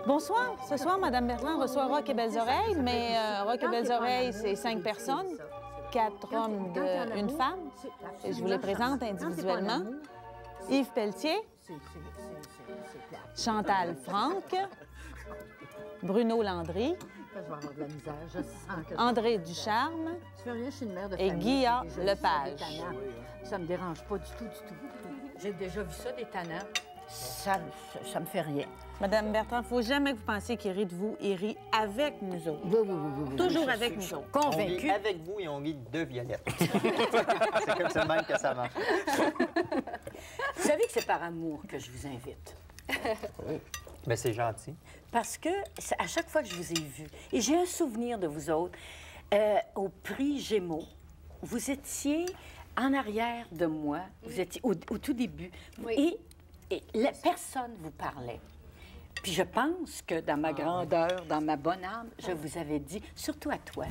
Bonsoir. Ce soir, Mme Bertrand reçoit Roch et Belles-Oreilles, mais Roch et Belles-Oreilles, c'est 5 personnes, 4 hommes, une femme. Et je vous les présente individuellement. Yves Pelletier, Chantal Franck, Bruno Landry, André Ducharme et Guilla Lepage. Ça me dérange pas du tout. J'ai déjà vu ça, des tannants. Ça me fait rien. Madame Bertrand, il ne faut jamais que vous pensiez qu'il rit de vous. Il rit avec nous autres. Oui. Toujours avec nous autres. Convaincu. On rit avec vous et on rit de Violette. C'est comme ça même que ça marche. Vous savez que c'est par amour que je vous invite. Oui. Bien, c'est gentil. Parce que à chaque fois que je vous ai vu, et j'ai un souvenir de vous autres, au prix Gémeaux, vous étiez en arrière de moi, vous étiez au tout début, et personne ne vous parlait. Puis je pense que dans ma grandeur, dans ma bonne âme, je vous avais dit, surtout à toi,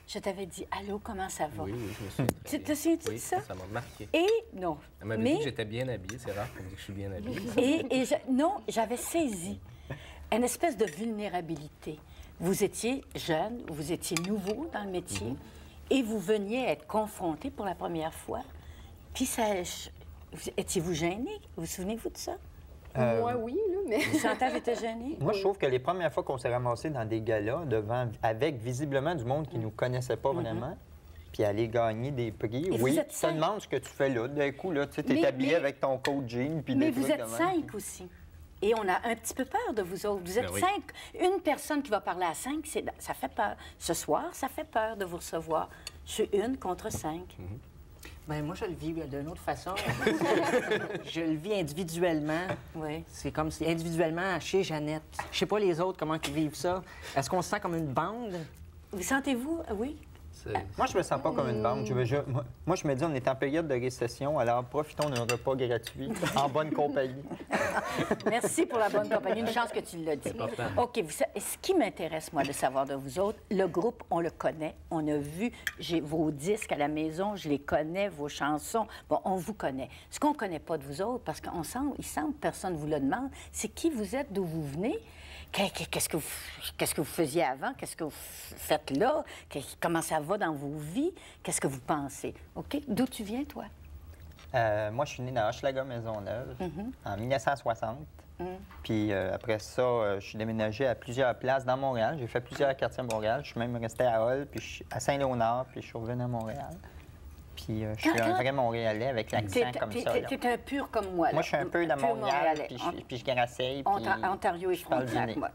je t'avais dit, allô, comment ça va? Oui, je me souviens très bien. Tu te souviens-tu de ça? Ça m'a marqué. Et non. Elle m'avait dit que j'étais bien habillée. C'est rare qu'on me dise que je suis bien habillée. Non, j'avais saisi une espèce de vulnérabilité. Vous étiez jeune, vous étiez nouveau dans le métier, et vous veniez être confronté pour la première fois. Puis étiez-vous gêné? Vous souvenez-vous de ça? Moi, oui, là, mais... Chantal était gênée? Moi, je trouve que les premières fois qu'on s'est ramassés dans des galas, avec visiblement du monde qui ne nous connaissait pas vraiment, puis aller gagner des prix, Et oui, tu te demandes ce que tu fais là. D'un coup, là, tu sais, t'es habillé avec ton coat jean, puis Mais des vous trucs êtes de même. 5 aussi. Et on a un petit peu peur de vous autres. Vous êtes 5. Une personne qui va parler à 5, ça fait peur. Ce soir, ça fait peur de vous recevoir. Je suis 1 contre 5. Bien, moi, je le vis d'une autre façon. Je le vis individuellement. Oui. C'est comme si individuellement chez Jeannette. Je sais pas les autres comment ils vivent ça. Est-ce qu'on se sent comme une bande? Vous sentez-vous? Oui. Moi, je me sens pas comme une bande. Moi, je me dis, on est en période de récession, alors profitons d'un repas gratuit en bonne compagnie. Merci pour la bonne compagnie. Une chance que tu l'as dit. OK. Ce qui m'intéresse, moi, de savoir de vous autres, le groupe, on le connaît. On a vu vos disques à la maison. Je les connais, vos chansons. Bon, on vous connaît. Ce qu'on ne connaît pas de vous autres, parce qu'il semble, personne ne vous le demande, c'est qui vous êtes, d'où vous venez. Qu'est-ce que vous faisiez avant? Qu'est-ce que vous faites là? Comment ça va dans vos vies? Qu'est-ce que vous pensez? OK? D'où tu viens, toi? Moi, je suis né dans Hochelaga Maisonneuve en 1960. Puis après ça, je suis déménagé à plusieurs places dans Montréal. J'ai fait plusieurs quartiers à Montréal. Je suis même resté à Hull, puis à Saint-Léonard, puis je suis revenu à Montréal. Puis je suis un vrai Montréalais avec l'accent comme ça. T'es un pur comme moi, là. Moi, je suis un peu de Montréal, puis je grassais, puis Ontario et je parle du Frontenac, nez. moi.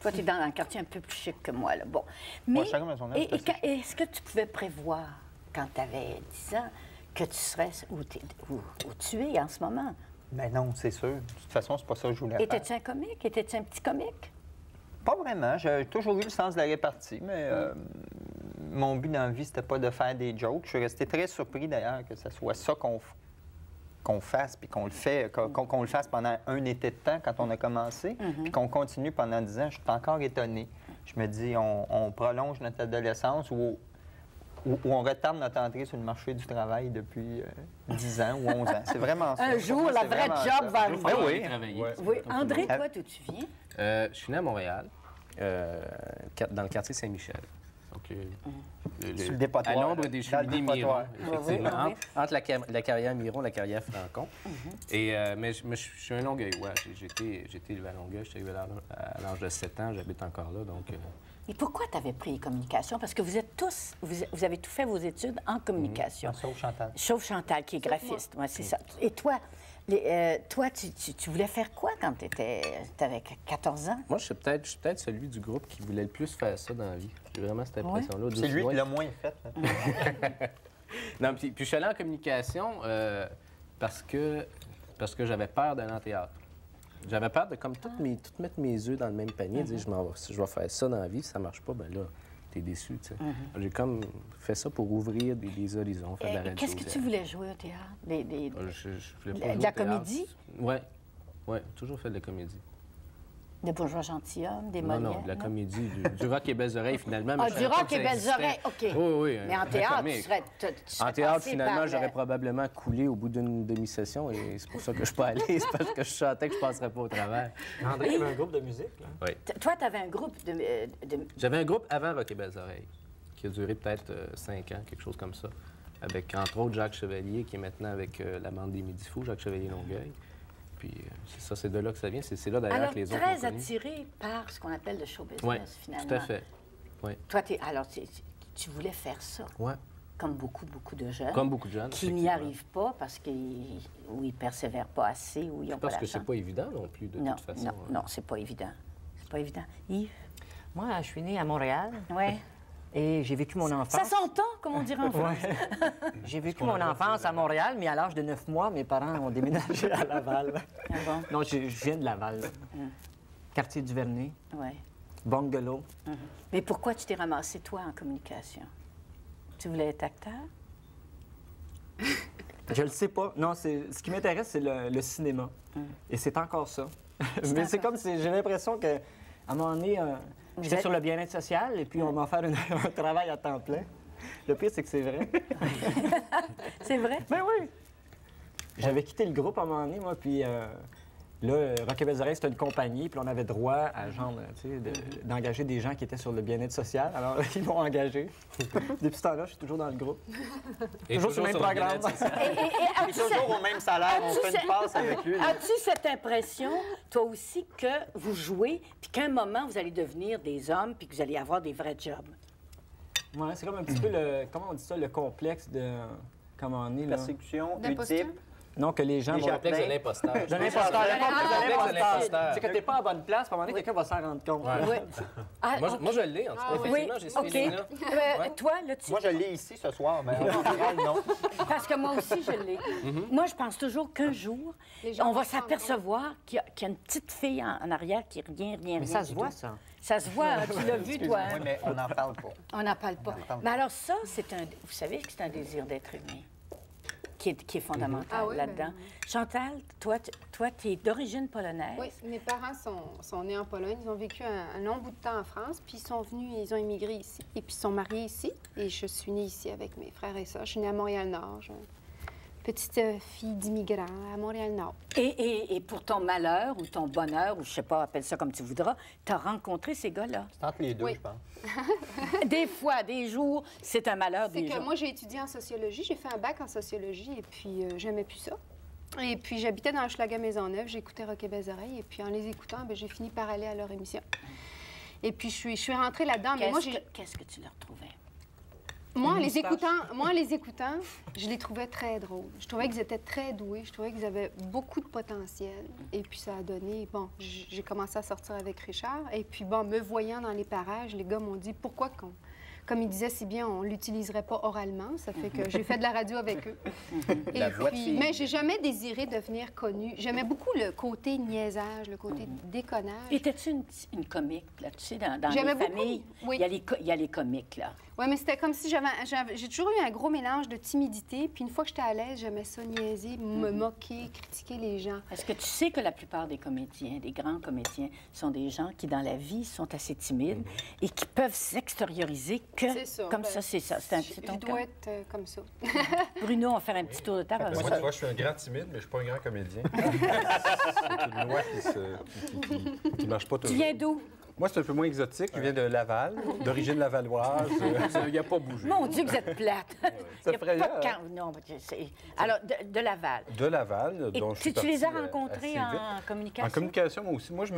Toi, tu es dans un quartier un peu plus chic que moi, là. Bon. Moi, Mais, Hochelaga Maisonneuve, c'est pas si est-ce que tu pouvais prévoir, quand tu avais 10 ans, que tu serais où tu es en ce moment? Ben non, c'est sûr. De toute façon, c'est pas ça que je voulais faire. Étais-tu un comique? Étais-tu un petit comique? Pas vraiment. J'ai toujours eu le sens de la répartie, mais mon but dans la vie, c'était pas de faire des jokes. Je suis resté très surpris, d'ailleurs, que ce soit ça qu'on fasse, puis qu'on le fait, qu'on le fasse pendant un été de temps quand on a commencé, puis qu'on continue pendant 10 ans. Je suis encore étonné. Je me dis, on prolonge notre adolescence ou on retarde notre entrée sur le marché du travail depuis 10 ans ou 11 ans. C'est vraiment ça. Un jour, la vraie job va arriver. Oui. André, toi, d'où tu viens? Je suis né à Montréal, dans le quartier Saint-Michel. Donc, Sur le dépotoir, à l'ombre des cheminées Miron, effectivement. Oui. Entre la carrière Miron et la carrière Francon. Mais je suis un Longueuillois. J'ai été élevé à Longueuil. J'étais élevé à l'âge de 7 ans. J'habite encore là, donc... Et pourquoi tu avais pris les communications? Parce que vous êtes tous, vous avez tout fait vos études en communication. Sauf Chantal. Sauf Chantal, qui est graphiste. Ouais, c'est ça. Et toi, tu voulais faire quoi quand tu avais 14 ans? Moi, je suis peut-être celui du groupe qui voulait le plus faire ça dans la vie. J'ai vraiment cette impression-là. C'est lui qui l'a moins fait. Non, puis je suis allé en communication parce que j'avais peur d'aller en théâtre. J'avais peur de comme tout mettre mes œufs dans le même panier, dire je vais faire ça dans la vie, si ça marche pas, ben là, t'es déçu, tu sais. J'ai comme fait ça pour ouvrir des horizons, faire de la radio. Qu'est-ce que tu voulais jouer au théâtre? Je voulais pas jouer de la comédie? Oui, toujours fait de la comédie. Des bourgeois gentilshommes, des Non, Molières? non, de la comédie, du rock et belles oreilles, finalement. Ah, mais je du savais pas rock que et ça belles existait. oreilles, OK. Oui, oui. Mais en un théâtre, comique. tu serais En théâtre, passé finalement, par, j'aurais probablement coulé au bout d'une demi-session et c'est pour ça que je suis pas allé. C'est parce que je sentais que je passerais pas au travers. André avait un groupe de musique, là. Oui. Toi, tu avais un groupe de... J'avais un groupe avant Rock et belles oreilles qui a duré peut-être 5 ans, quelque chose comme ça, avec, entre autres, Jacques Chevalier, qui est maintenant avec la bande des Midi Fous, Jacques Chevalier-Longueuil. Puis c'est ça, c'est de là que ça vient. C'est là, d'ailleurs, Alors, que les autres très ont connu. attiré par ce qu'on appelle le show business, Oui, finalement. tout à fait. Oui. Toi, tu voulais faire ça, Ouais. comme beaucoup de jeunes. Comme beaucoup de jeunes. Qui n'y effectivement. arrivent pas parce qu'ils ne persévèrent pas assez ou ils n'ont pas Parce que l'argent. c'est pas évident non plus, de Non, toute façon. non, non, c'est pas évident. C'est pas évident. Yves? Moi, je suis née à Montréal Oui. et j'ai vécu mon enfance. Ça s'entend, comme on dirait en France. J'ai vécu mon enfance à Montréal, mais à l'âge de 9 mois, mes parents ont déménagé à Laval. Ah bon? Non, je viens de Laval. là. Quartier du Vernet, Oui. bungalow. Mais pourquoi tu t'es ramassé, toi, en communication? Tu voulais être acteur? Je le sais pas. Non, ce qui m'intéresse, c'est le cinéma. Et c'est encore ça. Mais c'est comme si j'ai l'impression qu'à un moment donné, j'étais êtes- sur le bien-être social et puis on m'a offert un travail à temps plein. Le pire, c'est que c'est vrai. C'est vrai? Ben oui! J'avais quitté le groupe à un moment donné, moi, puis là, Rock et Belles Oreilles, c'était une compagnie, puis on avait droit à, genre, tu sais, d'engager des gens qui étaient sur le bien-être social. Alors, ils m'ont engagé. Depuis ce temps-là, je suis toujours dans le groupe. Et Toujours sur le même bien-être programme. social. Et toujours au même salaire, on fait une passe avec lui. là. As-tu cette impression, toi aussi, que vous jouez, puis qu'à un moment, vous allez devenir des hommes, puis que vous allez avoir des vrais jobs? Ouais, c'est comme un petit peu le... Comment on dit ça? Le complexe de... Comment on est, là? Persécution, D'imposture? Oedipe. Non, que les gens Les vont... gens- Complexe de l'imposteur. De l'imposteur. Le complexe de l'imposteur. C'est que t'es pas à bonne place, puis à un moment donné, quelqu'un va s'en rendre compte. Oui. Ah, Moi, je l'ai, en tout cas. oui, Effectivement, j'ai ce OK. feeling-là. Toi, là, tu... Moi, je l'ai ici ce soir, mais en général, non. Parce que moi aussi, je l'ai. Moi, je pense toujours qu'un jour, Les gens on va vont se rendre s'apercevoir qu'il y a une petite fille en arrière qui rien. Mais ça se du voit, tout. ça. Ça se voit, hein, tu l'as vu, toi. Oui, hein? mais on n'en parle pas. On n'en parle pas. parle Mais alors ça, c'est un... Vous savez que c'est un désir d'être aimé qui est fondamental Ah oui, là-dedans. ben Chantal, toi, tu es d'origine polonaise. Oui, mes parents sont nés en Pologne. Ils ont vécu un long bout de temps en France, puis ils sont venus, ils ont immigré ici. Et puis ils sont mariés ici. Et je suis née ici avec mes frères et sœurs. Je suis née à Montréal-Nord. Petite fille d'immigrants à Montréal-Nord. Et pour ton malheur ou ton bonheur, ou je sais pas, appelle ça comme tu voudras, tu as rencontré ces gars-là. C'est entre les deux, Oui. je pense. Des fois, des jours, c'est un malheur, C'est des que jours. moi, j'ai étudié en sociologie. J'ai fait un bac en sociologie et puis j'aimais plus ça. Et puis j'habitais dans Hochelaga-Maisonneuve. J'écoutais Rock et Belles Oreilles. Et puis en les écoutant, ben, j'ai fini par aller à leur émission. Et puis je suis rentrée là-dedans. Mais moi, Qu'est-ce que tu leur trouvais? Moi, en les écoutant, je les trouvais très drôles. Je trouvais qu'ils étaient très doués. Je trouvais qu'ils avaient beaucoup de potentiel. Et puis, ça a donné... Bon, j'ai commencé à sortir avec Richard. Et puis, bon, me voyant dans les parages, les gars m'ont dit, pourquoi qu'on... Comme ils disaient si bien, on ne l'utiliserait pas oralement. Ça fait que j'ai fait de la radio avec eux. Et La voix de puis, fille. mais j'ai jamais désiré devenir connue. J'aimais beaucoup le côté niaisage, le côté déconnage. Étais-tu une comique, là? Tu sais, dans les J'aimais beaucoup, familles, oui. il y a les comiques, là. Oui, mais c'était comme si j'ai toujours eu un gros mélange de timidité. Puis une fois que j'étais à l'aise, j'aimais ça niaiser, me moquer, critiquer les gens. Est-ce que tu sais que la plupart des comédiens, des grands comédiens, sont des gens qui, dans la vie, sont assez timides et qui peuvent s'extérioriser que C'est ça. comme Ben, ça, c'est ça. C'est Je ton dois cas. être comme ça. Bruno, on va faire un petit tour de table. Moi, tu vois, je suis un grand timide, mais je suis pas un grand comédien. C'est une loi qui marche pas Tu toujours. viens d'où? Moi, c'est un peu moins exotique. Je viens de Laval, d'origine lavalloise. Il n'a pas bougé. Mon Dieu, que vous êtes plate. Ça Il y a ferait pas rien, de camp- Non, alors, de Laval. De Laval, Et dont je suis tu les as parti, rencontrés assez vite. en communication? En communication, moi aussi. Moi, je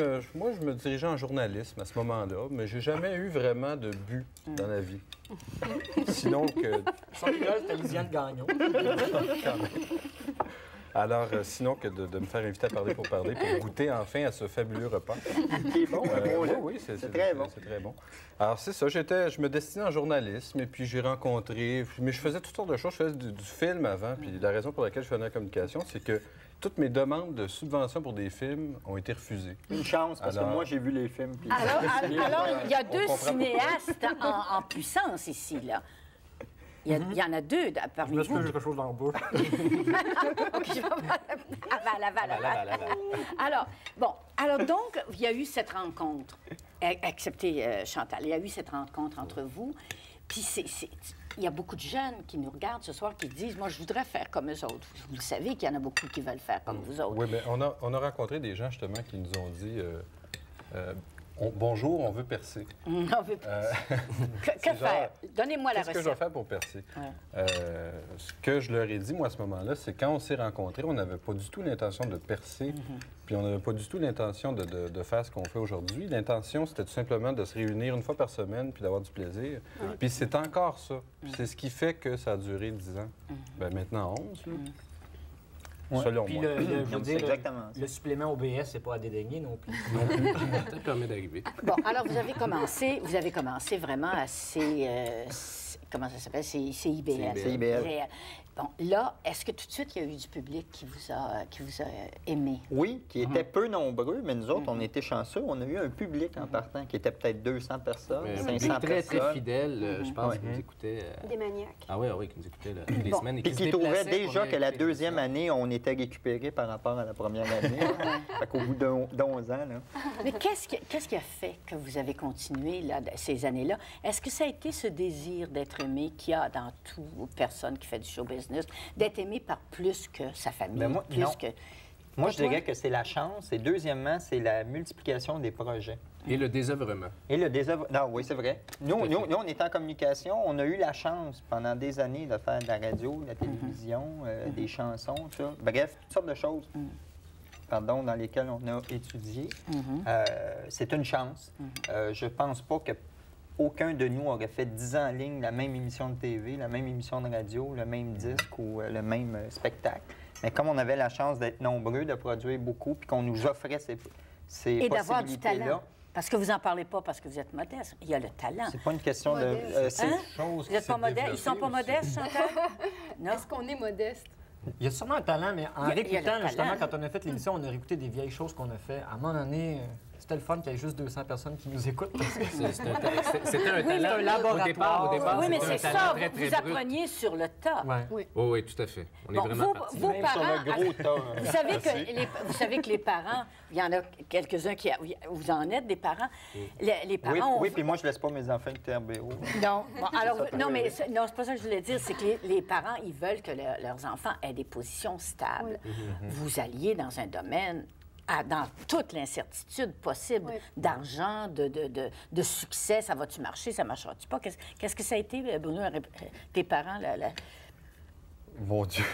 me dirigeais en journalisme à ce moment-là, mais j'ai jamais eu vraiment de but dans la vie. Sinon que... Son idole, c'était Lisiane Gagnon. Alors, sinon que de me faire inviter à parler pour goûter enfin à ce fabuleux repas. Qui est bon, Oui, c'est très bon. C'est très bon. Alors, c'est ça. Je me destinais en journalisme et puis j'ai rencontré... Mais je faisais toutes sortes de choses. Je faisais du film avant. Puis la raison pour laquelle je faisais la communication, c'est que toutes mes demandes de subvention pour des films ont été refusées. Une chance, parce Alors- que moi, j'ai vu les films. puis- Alors, il y a deux comprend cinéastes en puissance ici, là. Il y en a deux Je parmi me vous. suis quelque chose dans la bouche. OK, je vais aval. Alors donc, il y a eu cette rencontre, excepté Chantal, il y a eu cette rencontre entre vous. Puis il y a beaucoup de jeunes qui nous regardent ce soir qui disent, moi, je voudrais faire comme eux autres. Vous le savez qu'il y en a beaucoup qui veulent faire comme vous autres. Oui, mais on a rencontré des gens, justement, qui nous ont dit bonjour, on veut percer. On veut que faire? Donnez-moi la recette. Qu'est-ce que je dois faire pour percer? Ouais. Ce que je leur ai dit, moi, à ce moment-là, c'est quand on s'est rencontrés, on n'avait pas du tout l'intention de percer, puis on n'avait pas du tout l'intention de faire ce qu'on fait aujourd'hui. L'intention, c'était tout simplement de se réunir une fois par semaine puis d'avoir du plaisir. Puis c'est encore ça. Puis c'est ce qui fait que ça a duré 10 ans. Bien, maintenant 11, là. Selon Puis moi. je veux dire, exactement ça. le supplément OBS, c'est pas à dédaigner non plus. Ça te permet d'arriver. Bon, alors vous avez commencé vraiment assez... comment ça s'appelle? C'est IBL. CIBL. Bon, là, est-ce que tout de suite, il y a eu du public qui vous a aimé? Oui, qui étaient peu nombreux, mais nous autres, on était chanceux. On a eu un public en partant qui était peut-être 200 personnes, Mais un 500 public très, personnes. très fidèle, je pense, qui nous écoutait. Des maniaques. Ah oui, qui nous écoutait là, toutes les semaines. Et Puis se qui trouvaient déplaçaient pour déjà venir que la écouter deuxième l'émission. année, on était récupéré par rapport à la première année. Fait qu'au bout d'11 ans, là. Mais qu'est-ce qui a fait que vous avez continué là, ces années-là? Est-ce que ça a été ce désir d'être aimé qu'il y a dans toute personne qui fait du show business, d'être aimé par plus que sa famille, Ben moi, plus non. que... Moi, Et je toi? dirais que c'est la chance. Et deuxièmement, c'est la multiplication des projets. Et le désœuvrement. Et le désœuvrement. Non, oui, c'est vrai. Nous, on est en communication. On a eu la chance pendant des années de faire de la radio, de la télévision, des chansons, tout ça. Bref, toutes sortes de choses. Pardon, dans lesquelles on a étudié. C'est une chance. Je pense pas que aucun de nous aurait fait 10 ans en ligne la même émission de TV, la même émission de radio, le même disque ou le même spectacle. Mais comme on avait la chance d'être nombreux, de produire beaucoup, puis qu'on nous offrait ces Et d'avoir du possibilités-là, talent. Parce que vous n'en parlez pas parce que vous êtes modeste. Il y a le talent. c'est pas une question de... Modeste. c'est Hein? Chose Vous n'êtes qui pas s'est modeste? Ils sont pas développée modestes, Chantal? Non? Est-ce qu'on est modeste? Il y a sûrement un talent, mais en Il y a le réécoutant, talent. justement, quand on a fait l'émission, on a réécouté des vieilles choses qu'on a fait. À un moment donné, c'était le fun qu'il y ait juste 200 personnes qui nous écoutent. C'était un c'est un talent. laboratoire. Au départ, Oui, mais c'était c'est un talent ça, très, vous très brut. appreniez sur le tas. Ouais. Oui, tout à fait. On est Bon, vraiment parti. vos Même sur parents... le gros tas. Vous savez que les parents, il y en a quelques-uns qui... Vous en êtes des parents. Les Oui, parents... oui, puis moi, je laisse pas mes enfants écouter RBO. Non, bon, alors, ça, non, oui, mais oui. non, c'est pas ça que je voulais dire, c'est que les parents, ils veulent que leurs enfants aient des positions stables. Vous alliez dans un domaine dans toute l'incertitude possible d'argent, de succès, ça va-tu marcher, ça marchera-tu pas? Qu'est-ce que ça a été, Bruno, tes parents, Mon Dieu.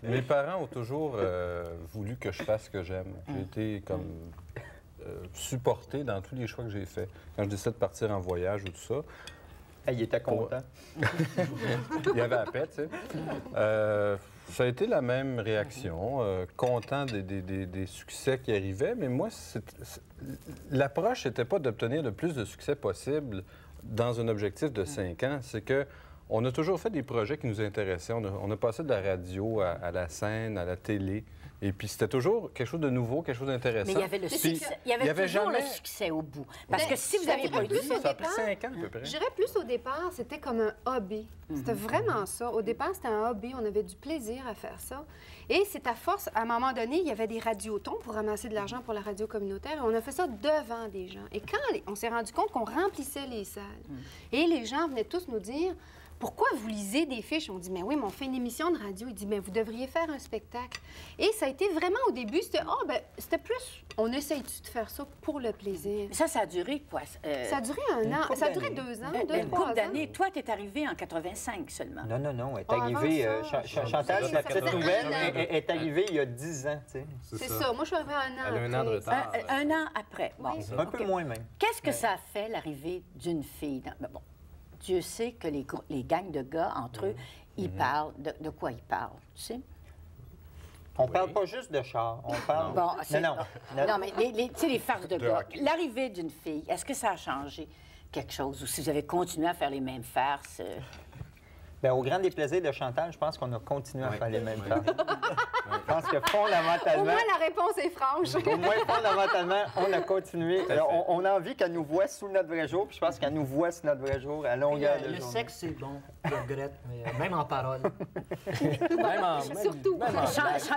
Mes parents ont toujours voulu que je fasse ce que j'aime. J'ai été comme supporté dans tous les choix que j'ai faits. Quand je décide de partir en voyage ou tout ça, Il était content. il y avait à paix, tu sais. Ça a été la même réaction, content des succès qui arrivaient, mais moi, l'approche n'était pas d'obtenir le plus de succès possible dans un objectif de 5 ans. C'est que on a toujours fait des projets qui nous intéressaient. On a passé de la radio à la scène, à la télé. Et puis, c'était toujours quelque chose de nouveau, quelque chose d'intéressant. Mais il y avait le succès. Il y avait toujours le succès au bout. Parce que si vous n'aviez pas eu de succès... Ça a pris 5 ans, à peu près. Je dirais plus au départ, c'était comme un hobby. C'était vraiment ça. Au départ, c'était un hobby. On avait du plaisir à faire ça. Et c'est à force, à un moment donné, il y avait des radiotons pour ramasser de l'argent pour la radio communautaire. Et on a fait ça devant des gens. Et quand on s'est rendu compte qu'on remplissait les salles, et les gens venaient tous nous dire... Pourquoi vous lisez des fiches? On dit, mais oui, mais on fait une émission de radio. Il dit, mais vous devriez faire un spectacle. Et ça a été vraiment, au début, c'était plus, on essaye-tu de faire ça pour le plaisir? Mais ça a duré quoi? Ça a duré un an. Ça a duré 2 ans, 2, 3 Une couple ans. d'années. Toi, tu es arrivé en 85 seulement. Non, elle est Ah, arrivée... avant ça, Chantal, ça cette faisait nouvelle un an. est arrivée il y a 10 ans, tu sais. C'est ça. Moi, je suis arrivée un an. Elle a un an de après. retard. Un an après. Bon. Oui. Un peu moins, même. Qu'est-ce que ça a fait, l'arrivée d'une fille? Bon, Dieu sait que les gangs de gars, entre eux, ils parlent. De quoi ils parlent, tu sais? On parle pas juste de char, on parle... Bon, Non. Non, mais tu sais, les farces de De gars. hockey. L'arrivée d'une fille, est-ce que ça a changé quelque chose? Ou si vous avez continué à faire les mêmes farces? Bien, au grand déplaisir de Chantal, je pense qu'on a continué à faire les mêmes choses. Je pense que fondamentalement... Au moins, la réponse est franche. Au moins, fondamentalement, on a continué. On a envie qu'elle nous voie sous notre vrai jour, puis je pense qu'elle nous voit sous notre vrai jour à longueur de Le journée. sexe, c'est bon, je regrette, mais même en parole. Surtout.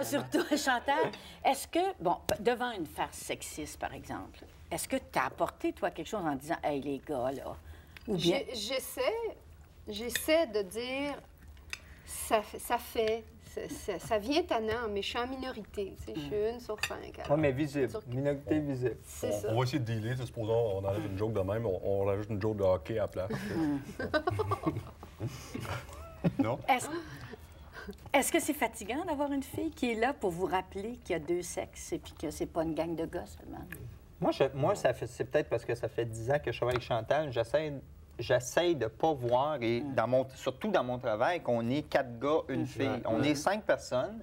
Surtout, Chantal, est-ce que, bon, devant une farce sexiste, par exemple, est-ce que tu as apporté, toi, quelque chose en disant « Hey, les gars, là », ou bien... J'essaie de dire, ça vient tannant, mais je suis en minorité. Tu sais, je suis 1 sur 5. Oui, mais visible. Minorité visible. C'est ça. On va essayer de dealer. Supposons on enlève une joke de même, on rajoute une joke de hockey à la place. Non? Est-ce que c'est fatigant d'avoir une fille qui est là pour vous rappeler qu'il y a 2 sexes et puis que c'est pas une gang de gars seulement? Moi, c'est peut-être parce que ça fait 10 ans que je travaille avec Chantal. J'essaie de ne pas voir, et surtout dans mon travail, qu'on est 4 gars, une fille. On est 5 personnes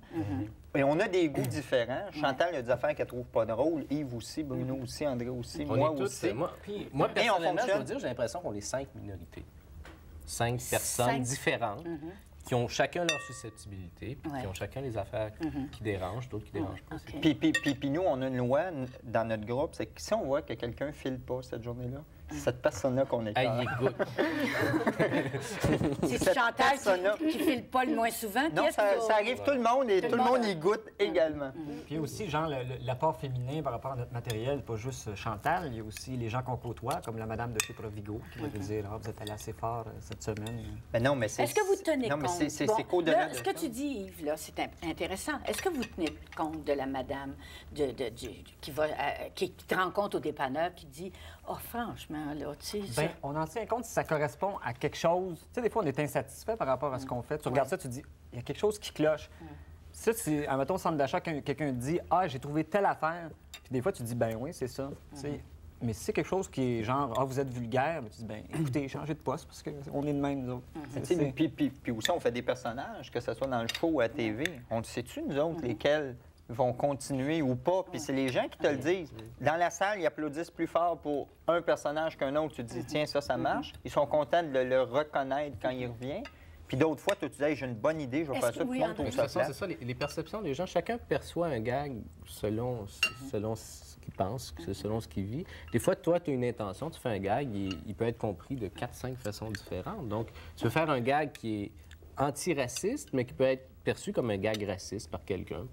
et on a des goûts différents. Chantal a des affaires qu'elle ne trouve pas drôles. Yves aussi, Bruno aussi, André aussi, moi aussi. Moi, personnellement, je fonctionne. dois dire, j'ai l'impression qu'on est 5 minorités. 5 personnes différentes qui ont chacun leur susceptibilité, puis qui ont chacun les affaires qui dérangent, d'autres qui dérangent pas. Puis nous, on a une loi dans notre groupe, c'est que si on voit que quelqu'un ne file pas cette journée-là, c'est cette personne-là qu'on est. Hey, il goûte. C'est Chantal qui file pas le moins souvent. Non, ça arrive tout le monde et tout le monde y goûte également. Puis aussi, genre, l'apport féminin par rapport à notre matériel, pas juste Chantal, il y a aussi les gens qu'on côtoie, comme la madame de chez Provigo, qui va nous dire « Ah, vous êtes allé assez fort cette semaine. » Mais non, mais c'est... Est-ce que vous tenez compte? Non, mais c'est Bon, qu'au-delà là, de ce que ça. tu dis, Yves, là, c'est intéressant. Est-ce que vous tenez compte de la madame qui te rencontre au dépanneur qui dit « Oh, franchement, là, tu sais... » Bien, on en tient compte si ça correspond à quelque chose. Tu sais, des fois, on est insatisfait par rapport à ce qu'on fait. Tu regardes ça, tu dis, il y a quelque chose qui cloche. Ça, c'est, admettons, au centre d'achat, quelqu'un dit, ah, j'ai trouvé telle affaire. Puis des fois, tu dis, ben oui, c'est ça. Tu sais. Mais si c'est quelque chose qui est genre, ah, vous êtes vulgaire, ben, tu dis, ben écoutez, changez de poste parce qu'on est de même, nous autres. Puis aussi, on fait des personnages, que ce soit dans le show ou à la TV. On le sait-tu, nous autres, lesquels vont continuer ou pas? Puis c'est les gens qui te le disent. Dans la salle, ils applaudissent plus fort pour un personnage qu'un autre. Tu te dis, tiens, ça marche. Ils sont contents de le reconnaître quand il revient. Puis d'autres fois, toi, tu dis, hey, j'ai une bonne idée, je vais faire ça. Oui, Tout le monde trouve ça C'est ça, les perceptions des gens. Chacun perçoit un gag selon ce qu'il pense, selon ce qu'il vit. Des fois, toi, tu as une intention, tu fais un gag, il peut être compris de 4-5 façons différentes. Donc, tu veux faire un gag qui est antiraciste, mais qui peut être perçu comme un gag raciste par quelqu'un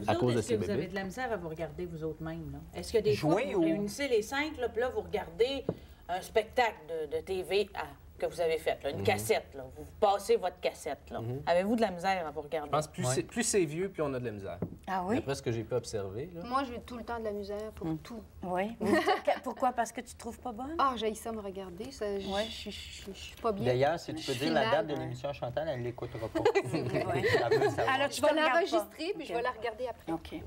à cause de ses bébés. Est-ce que vous avez de la misère à vous regarder vous autres mêmes? Là? Est-ce que des fois, vous réunissez les 5, là, puis là, vous regardez un spectacle de TV que vous avez fait, là, une cassette, là, vous passez votre cassette. Là. Avez-vous de la misère à vous regarder? Je pense que plus c'est vieux, plus on a de la misère. Ah oui? D'après ce que j'ai pu observer. Là. Moi, j'ai tout le temps de la misère pour tout. Oui. Pourquoi? Parce que tu te trouves pas bonne? Ah, j'ai ça me regarder. Je suis pas bien. D'ailleurs, si tu peux dire la date de Finale, l'émission à Chantal, elle ne l'écoutera pas. Alors, Je vais l'enregistrer, puis je vais la regarder après. OK.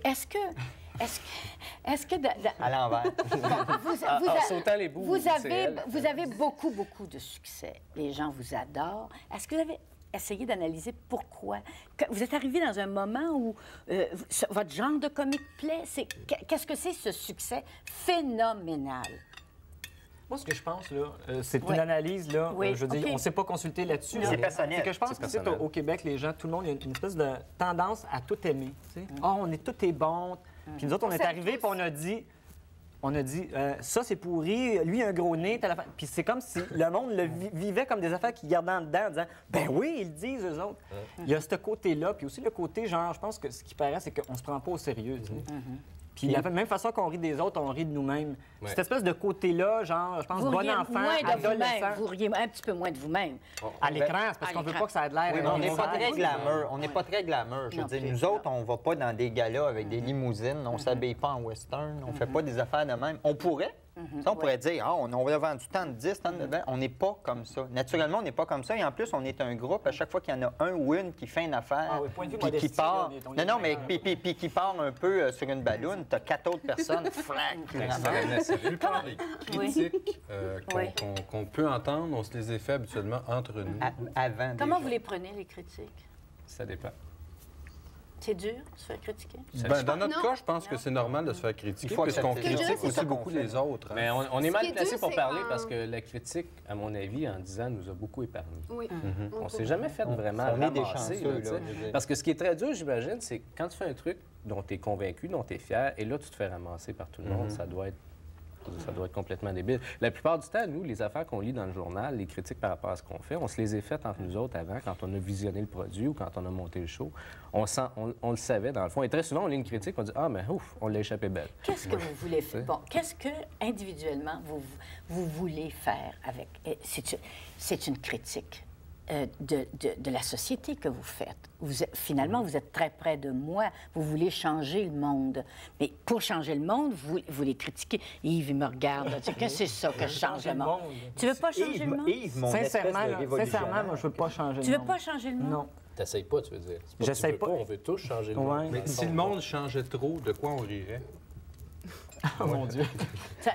Est-ce que À l'envers. En sautant les bouts. vous avez beaucoup, beaucoup de succès. Les gens vous adorent. Est-ce que vous avez essayé d'analyser pourquoi? Vous êtes arrivé dans un moment où votre genre de comique plaît. Qu'est-ce que c'est ce succès phénoménal? Moi, ce que je pense, là, c'est une analyse, là. Oui, Je veux dire, OK. on ne s'est pas consulté là-dessus. C'est mais personnel. C'est que je pense que, tu sais, au Québec, les gens, tout le monde, il y a une espèce de tendance à tout aimer. Tu sais. Ah, tout est bon. Puis nous autres, on est arrivés, puis on a dit, ça, c'est pourri, lui, un gros nez, telle affaire. Puis c'est comme si le monde le vivait comme des affaires qu'ils gardaient en dedans, en disant, ben oui, ils le disent, eux autres. Il y a ce côté-là, puis aussi le côté, genre, je pense que ce qui paraît, c'est qu'on se prend pas au sérieux, tu sais. Puis de la même façon qu'on rit des autres, on rit de nous-mêmes. Ouais. Cette espèce de côté-là, genre, je pense, Vous bon riez enfant, moins de vous-même. adolescent. Vous riez un petit peu moins de vous-même. À l'écran, c'est parce qu'on veut pas que ça ait l'air... Oui, mais on n'est pas mauvais. très glamour. On n'est pas très glamour. Je veux Non dire, plus, nous autres, on va pas dans des galas avec des limousines. On s'habille pas en western. On fait pas des affaires de même. On pourrait. Ça, on pourrait dire, ah, on a vendu tant de 10, tant de 20. On n'est pas comme ça. Naturellement, on n'est pas comme ça. Et en plus, on est un groupe. À chaque fois qu'il y en a un ou une qui fait une affaire, Ah oui, point de vue puis qui modestie, part... là, on est Non, mais vraiment- puis qui part un peu sur une balloune, tu as 4 autres personnes, flac, qui ramassent. La plupart des critiques Oui. qu'on peut entendre, on se les a fait habituellement entre nous. Avant, Comment déjà. vous les prenez, les critiques? Ça dépend. C'est dur de se faire critiquer? Ben, dans notre cas, je pense que c'est normal de se faire critiquer, puisqu'on critique aussi beaucoup les autres. Mais on est mal placé pour parler quand- parce que la critique, à mon avis, en 10 ans, nous a beaucoup épargnés. Oui. On ne s'est jamais fait vraiment on est des ramasser, chanceux, là, tu sais. là, je veux dire. Parce que ce qui est très dur, j'imagine, c'est quand tu fais un truc dont tu es convaincu, dont tu es fier, et là, tu te fais ramasser par tout le monde, ça doit être complètement débile. La plupart du temps, nous, les affaires qu'on lit dans le journal, les critiques par rapport à ce qu'on fait, on se les est faites entre nous autres avant, quand on a visionné le produit ou quand on a monté le show. On le savait, dans le fond. Et très souvent, on lit une critique, on dit « Ah, mais ouf, on l'a échappé belle. » Qu'est-ce que vous voulez faire? Bon, qu'est-ce que, individuellement, vous voulez faire avec... C'est une critique de la société que vous faites. Finalement, vous êtes très près de moi. Vous voulez changer le monde. Mais pour changer le monde, vous les critiquez. Yves, il me regarde. Qu'est-ce que c'est ça que change le monde? Tu veux pas changer le monde? Yves, mon espèce de Sincèrement, révolutionnaire. moi, je veux pas changer Tu le veux monde. pas changer le monde? Non. T'essayes pas, tu veux dire. C'est pas que J'essaye tu veux pas. On veut tous changer le Ouais. monde. Mais si le monde changeait trop, de quoi on rirait? Oh mon Dieu.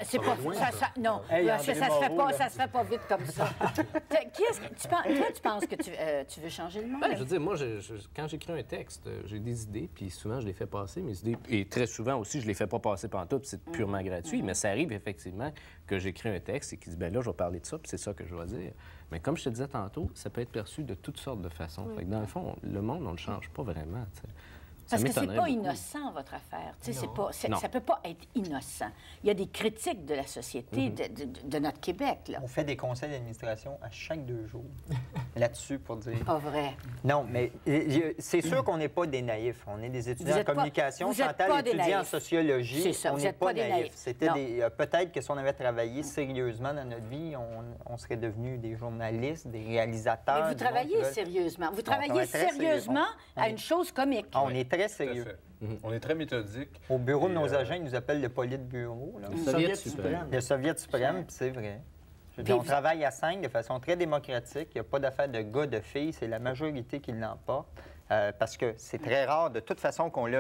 C'est pas... non, Hey, ça André se fait Moreau, pas, là. ça se fait pas vite comme ça. Toi, tu penses que tu veux changer le monde? Ben, je veux dire, moi, quand j'écris un texte, j'ai des idées, puis souvent, je les fais passer, mes idées. Et très souvent aussi, je les fais pas passer pantoute, puis c'est purement gratuit. Mais ça arrive effectivement que j'écris un texte et qu'il dit, ben là, je vais parler de ça, puis c'est ça que je vais dire. Mais comme je te disais tantôt, ça peut être perçu de toutes sortes de façons. Fait que dans le fond, le monde, on le change pas vraiment, tu sais. Ça Parce que c'est m'étonnerait pas beaucoup. innocent, votre affaire. Tu sais, Non. ça peut pas être innocent. Il y a des critiques de la société, de notre Québec, là. On fait des conseils d'administration à chaque 2 jours là-dessus pour dire... Pas vrai. Non, mais c'est sûr qu'on n'est pas des naïfs. On est des étudiants Vous en êtes pas- communication. vous êtes Chantal pas des étudie en naïfs. sociologie. C'est ça, on vous n'est êtes pas des naïfs. C'était Non. peut-être que si on avait travaillé sérieusement dans notre vie, on serait devenus des journalistes, des réalisateurs. Mais vous du monde qui travaillez veulent- sérieusement. Vous travaille travaillez très sérieusement on à est- une chose comique. Ah, on est très Tout à sérieux. fait. On est très méthodique. Au bureau de Et, nos agents, ils nous appellent le politburo. Là. Le Soviet suprême. Le Soviet suprême, puis c'est vrai. Je veux dire, on travaille à 5 de façon très démocratique. Il n'y a pas d'affaire de gars, de filles. C'est la majorité qui l'emporte. Parce que c'est très rare, de toute façon, qu'on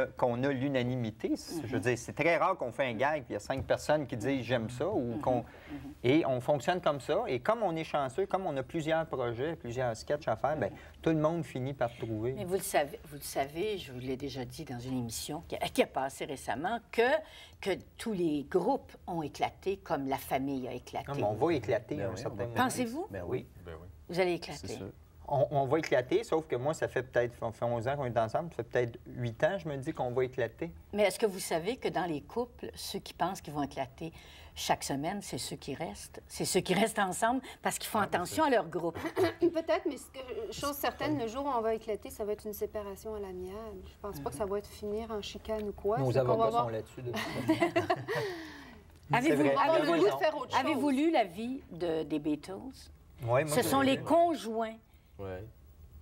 a l'unanimité. Je veux dire, c'est très rare qu'on fait un gag puis il y a 5 personnes qui disent « j'aime ça » ou qu'on... Et on fonctionne comme ça. Et comme on est chanceux, comme on a plusieurs projets, plusieurs sketchs à faire, bien, tout le monde finit par trouver. Mais vous le savez, je vous l'ai déjà dit dans une émission qui a passé récemment, que tous les groupes ont éclaté comme la famille a éclaté. Non, mais on va éclater Ben à un oui, certain on va- moment. Pensez-vous? Ben oui. Ben oui. Vous allez C'est éclater. sûr. On va éclater, sauf que moi, ça fait peut-être 11 ans qu'on est ensemble, ça fait peut-être 8 ans, je me dis qu'on va éclater. Mais est-ce que vous savez que dans les couples, ceux qui pensent qu'ils vont éclater chaque semaine, c'est ceux qui restent? C'est ceux qui restent ensemble parce qu'ils font attention à leur groupe. Peut-être, mais chose certaine, le jour où on va éclater, ça va être une séparation à l'amiable. Je pense pas que ça va être finir en chicane ou quoi. Nos C'est qu'on va avocats avoir- sont là-dessus. de toute façon. Avez-vous vrai. On va avoir avez-vous le goût de faire autre chose. avez-vous lu la vie des Beatles? Ouais, moi, Ce sont les conjoints. Ouais.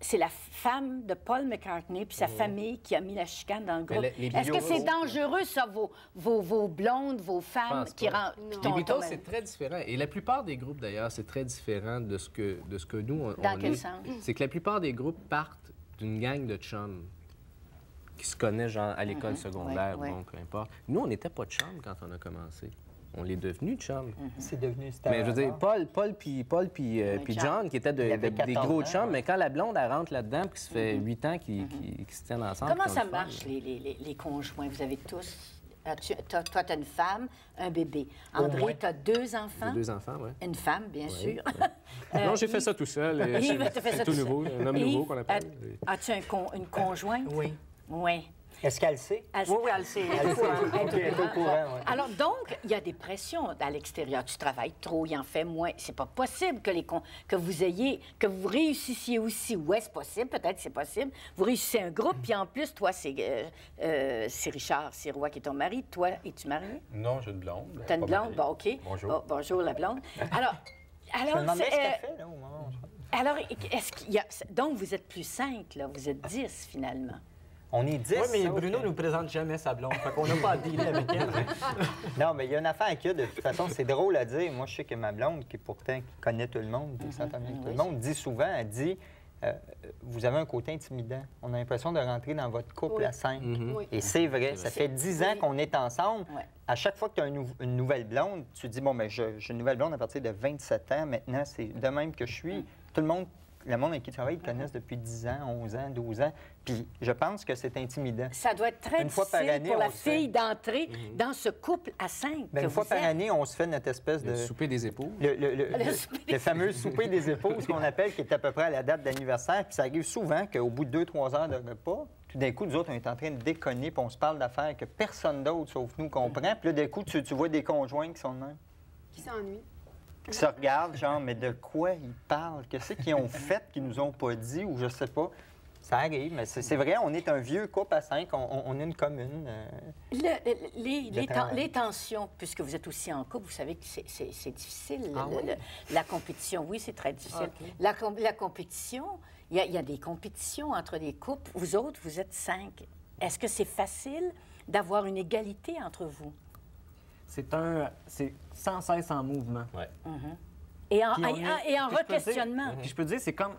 C'est la femme de Paul McCartney puis sa famille qui a mis la chicane dans le groupe. les Est-ce que Beatles- c'est dangereux, ça, vos blondes, vos femmes pense qui pas. rentrent? qui Les tombent- Beatles, tombent- c'est très différent. Et la plupart des groupes, d'ailleurs, c'est très différent de ce que nous, on Dans quel est. sens? C'est que la plupart des groupes partent d'une gang de chums qui se connaissent genre, à l'école secondaire, ouais. bon, peu importe. Nous, on n'était pas chums quand on a commencé. On est devenus chums. c'est devenu... Mais je veux dire, Paul puis John, qui étaient Il avait des 14 gros ans, chums, ouais. mais quand la blonde, elle rentre là-dedans, puis ça fait 8 ans qu'ils se tiennent ensemble... Comment puis ça qu'ils ont le fun, marche, les conjoints? Vous avez tous... Toi, tu as une femme, un bébé. André, tu as 2 enfants. J'ai 2 enfants, oui. Une femme, bien sûr. Non, j'ai fait ça tout seul. Yves, t'as fait ça C'est tout tout nouveau, seul. un homme Yves, nouveau qu'on appelle. As-tu une conjointe? Oui. Oui. Est-ce qu'elle sait? Elle- Oui, oui, elle sait. Elle sait. OK, elle est au courant, ouais. Alors, donc, il y a des pressions à l'extérieur. Tu travailles trop, il en fait moins. C'est pas possible que vous réussissiez aussi. Ouais, c'est possible, peut-être que c'est possible. Vous réussissez un groupe, puis en plus, toi, c'est Richard Sirois qui est ton mari. Toi, es-tu marié? Non, j'ai une blonde. T'as une Pas blonde? mariée. Bon, OK. Bonjour. Oh, bonjour, la blonde. Alors, Je me demandais ce c'est, qu'elle fait, là, au moment où je- alors, est-ce qu'il y a... Donc, vous êtes plus 5, là. Vous êtes 10, finalement. On est 10. Oui, mais sauf Bruno que- nous présente jamais sa blonde. Fait qu'on n'a pas à dealer avec elle. Non, mais il y a une affaire qu'il y a, de toute façon, c'est drôle à dire. Moi, je sais que ma blonde, qui pourtant connaît tout le monde, qui s'entend bien avec tout le monde, dit souvent, elle dit, vous avez un côté intimidant. On a l'impression de rentrer dans votre couple Oui. à 5. Oui. Et c'est vrai, ça fait 10 ans Oui. qu'on est ensemble. Ouais. À chaque fois que tu as une nouvelle blonde, tu te dis, bon, mais j'ai une nouvelle blonde à partir de 27 ans. Maintenant, c'est de même que je suis. Tout le monde le monde avec qui tu travailles, ils te connaissent depuis 10 ans, 11 ans, 12 ans. Puis je pense que c'est intimidant. Ça doit être très Une fois par difficile année, pour la on se fait- fille d'entrer dans ce couple à 5. Bien, une fois par année, on se fait notre espèce de... Le souper des épouses. Le fameux souper des épouses qu'on appelle, qui est à peu près à la date d'anniversaire. Puis ça arrive souvent qu'au bout de 2-3 heures de repas, tout d'un coup, nous autres, on est en train de déconner, puis on se parle d'affaires que personne d'autre, sauf nous, comprend. Puis là, d'un coup, tu vois des conjoints qui sont de même, Qui s'ennuie. qui se regardent, genre, mais de quoi ils parlent? Qu'est-ce qu'ils ont fait qu'ils nous ont pas dit, ou je sais pas. Ça arrive, mais c'est vrai, on est un vieux couple à 5, on est une commune. Les tensions, puisque vous êtes aussi en couple, vous savez que c'est difficile. La compétition, oui, c'est très difficile. La compétition, il y a des compétitions entre les couples. Vous autres, vous êtes 5. Est-ce que c'est facile d'avoir une égalité entre vous? C'est sans cesse en mouvement. Ouais. Et en, Puis on est- et en puis je peux re-questionnement. dire- Puis je peux dire, c'est comme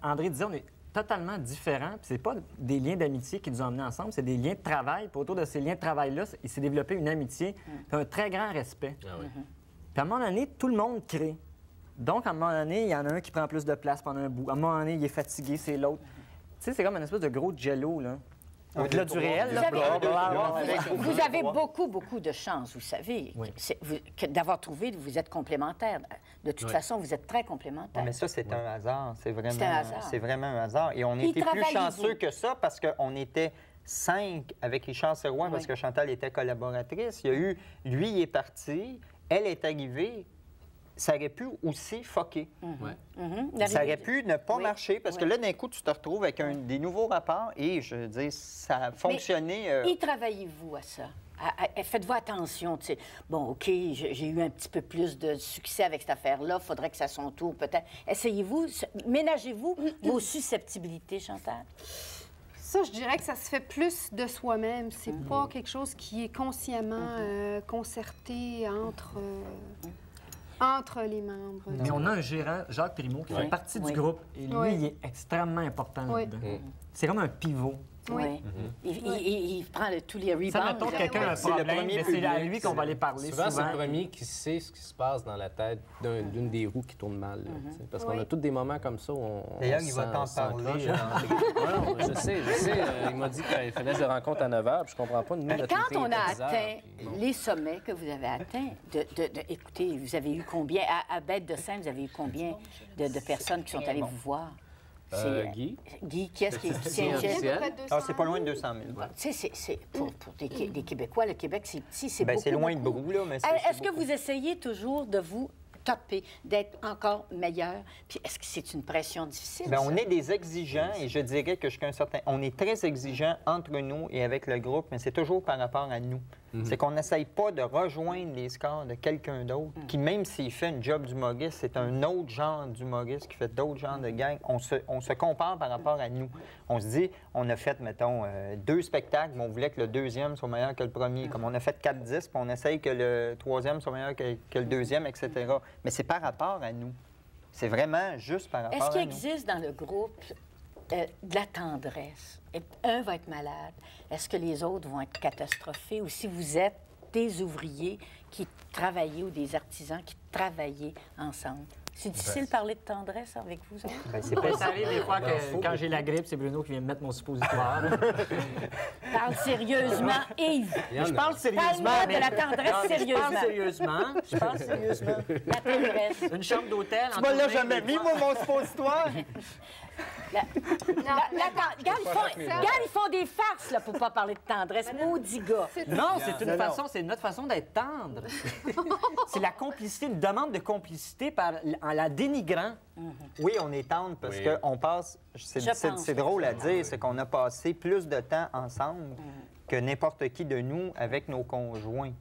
André disait, on est totalement différents. Puis c'est pas des liens d'amitié qui nous ont amenés ensemble, c'est des liens de travail. Puis autour de ces liens de travail-là, il s'est développé une amitié, puis un très grand respect. Ah oui. Puis à un moment donné, tout le monde crée. Donc, à un moment donné, il y en a un qui prend plus de place pendant un bout. À un moment donné, il est fatigué, c'est l'autre. Tu sais, c'est comme une espèce de gros jello, là. Au-delà du réel, là. Vous avez beaucoup, beaucoup de chance, vous savez, Oui. d'avoir trouvé, vous êtes complémentaires. De toute façon, vous êtes très complémentaires. Mais ça, c'est un hasard. C'est C'est un hasard. vraiment un hasard. Et on Puis était plus travaillez-vous? chanceux que ça parce qu'on était 5 avec Richard Serrois parce Oui. que Chantal était collaboratrice. Il y a eu... Lui, il est parti. Elle est arrivée. Ça aurait pu aussi fucker. Ouais. Ça aurait pu ne pas Oui. marcher parce que Oui. là, d'un coup, tu te retrouves avec des nouveaux rapports et, je veux dire, ça a fonctionné. Y travaillez-vous à ça? Faites-vous attention, tu sais. Bon, OK, j'ai eu un petit peu plus de succès avec cette affaire-là, faudrait que ça à son tour, peut-être. Essayez-vous, ménagez-vous vos susceptibilités, Chantal. Ça, je dirais que ça se fait plus de soi-même. C'est pas quelque chose qui est consciemment concerté entre les membres. Mais on a un gérant, Jacques Primo, qui fait partie Oui. du groupe. Et lui, Oui. il est extrêmement important Oui. là-dedans. C'est comme un pivot. Oui. Il prend tous les rebounds. Ça, mettons que quelqu'un a un C'est le problème, premier mais c'est à public, lui qu'on va aller parler Souvent, souvent. c'est le premier qui sait ce qui se passe dans la tête d'une des roues qui tourne mal. là, tu sais. Parce qu'on Oui. a tous des moments comme ça où on. D'ailleurs, on il va sent- t'en on sent parler. croche. Non, je sais. Il m'a dit qu'il fallait des rencontres à 9 h, puis je comprends pas. Nous, notre Quand meeting on est à a 10 heures, atteint puis bon. les sommets que vous avez atteints, écoutez, vous avez eu combien, à Bête de Seine, vous avez eu combien de personnes qui sont allées vous voir? Guy? Guy, qui est-ce qui C'est tient? officiel. Ah, c'est pas loin de 200 000. Tu sais, c'est pour des Québécois, le Québec, c'est petit, c'est Ben, beaucoup, c'est loin de beaucoup. Brou, là, mais c'est Est-ce que beaucoup. vous essayez toujours de vous topper, d'être encore meilleur? Puis est-ce que c'est une pression difficile? Bien, ça? on est des exigeants et je dirais que jusqu'à un certain... On est très exigeants entre nous et avec le groupe, mais c'est toujours par rapport à nous. C'est qu'on n'essaye pas de rejoindre les scores de quelqu'un d'autre qui, même s'il fait une job d'humoriste, c'est un autre genre d'humoriste qui fait d'autres genres de gags. On se compare par rapport à nous. On se dit, on a fait, mettons, 2 spectacles, mais on voulait que le deuxième soit meilleur que le premier. Comme on a fait 4-10, puis on essaye que le troisième soit meilleur que le deuxième, etc. Mais c'est par rapport à nous. C'est vraiment juste par rapport Est-ce qu'il à nous. existe dans le groupe de la tendresse? Un va être malade. Est-ce que les autres vont être catastrophés? Ou si vous êtes des ouvriers qui travaillaient ou des artisans qui travaillaient ensemble? C'est difficile de parler de tendresse avec vous autres? Ben, c'est pas Ça arrive des fois que quand j'ai la grippe, c'est Bruno qui vient me mettre mon suppositoire. Parle sérieusement, Yves. Il y en Je a. parle sérieusement. Parle-moi de la tendresse Non, mais sérieusement. Je parle sérieusement. La tendresse. Une chambre d'hôtel. Tu m'as là jamais mis, moi, mon suppositoire? Regarde, ils font des farces là, pour pas parler de tendresse. Maudit gars. Non, c'est une façon, c'est notre façon d'être tendre. C'est la complicité, une demande de complicité en la dénigrant. Oui, on est tendre parce Oui. qu'on passe, c'est drôle à dire, c'est qu'on a passé plus de temps ensemble que n'importe qui de nous avec nos conjoints.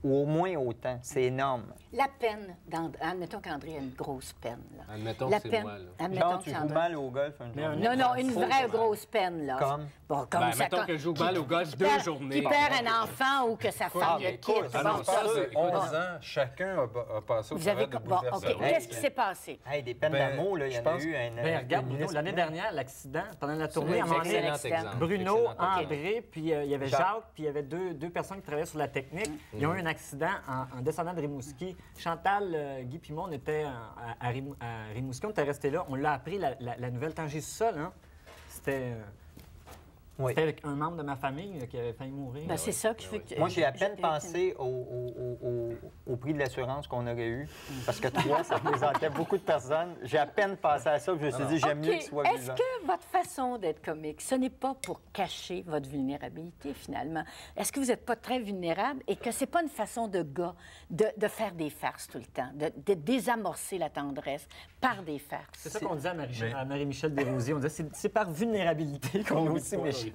Ou au moins autant. C'est énorme. La peine, admettons qu'André a une grosse peine. Là. Admettons La que c'est peine, moi, là. admettons Genre, que tu c'est joues André. mal au golf un jour. Non, une vraie grosse peine, là. Comme? Bon, comme Ben, ça, mettons que je joue mal au golf 2 journées. Qui perd un enfant ou que sa femme le quitte. Ah non, Bon, ça, c'est bon. 11 ans, chacun a passé au Vous avez... travers de Bon, OK. bouleversements. Qu'est-ce qui s'est passé? Hey, des peines Ben, d'amour, là, il y je en a pense- eu un. Ben, regarde, Bruno, l'année dernière, l'accident, pendant la tournée, à un Oui, moment donné, excellent. Excellent exemple. Bruno, Excellent exemple. André, puis il y avait Jacques. Jacques, puis il y avait deux personnes qui travaillaient sur la technique. Ils ont eu un accident en descendant de Rimouski. Chantal, Guy puis moi, on était à Rimouski, on était restés là. On l'a appris, la nouvelle, quand j'ai su ça, là, c'était... C'était avec un membre de ma famille qui avait failli mourir. Ben, c'est ça que je veux que... Moi, j'ai à peine pensé au prix de l'assurance qu'on aurait eu, parce que 3, ça représentait beaucoup de personnes. J'ai à peine pensé à ça, puis je me suis dit, j'aime mieux qu'il soit vivant. Est-ce que votre façon d'être comique, ce n'est pas pour cacher votre vulnérabilité, finalement? Est-ce que vous n'êtes pas très vulnérable et que c'est pas une façon de gars de faire des farces tout le temps, de désamorcer la tendresse par des farces? C'est ça qu'on disait à Marie-Michel Desrosiers. On disait, c'est par vulnérabilité qu'on est aussi méchant.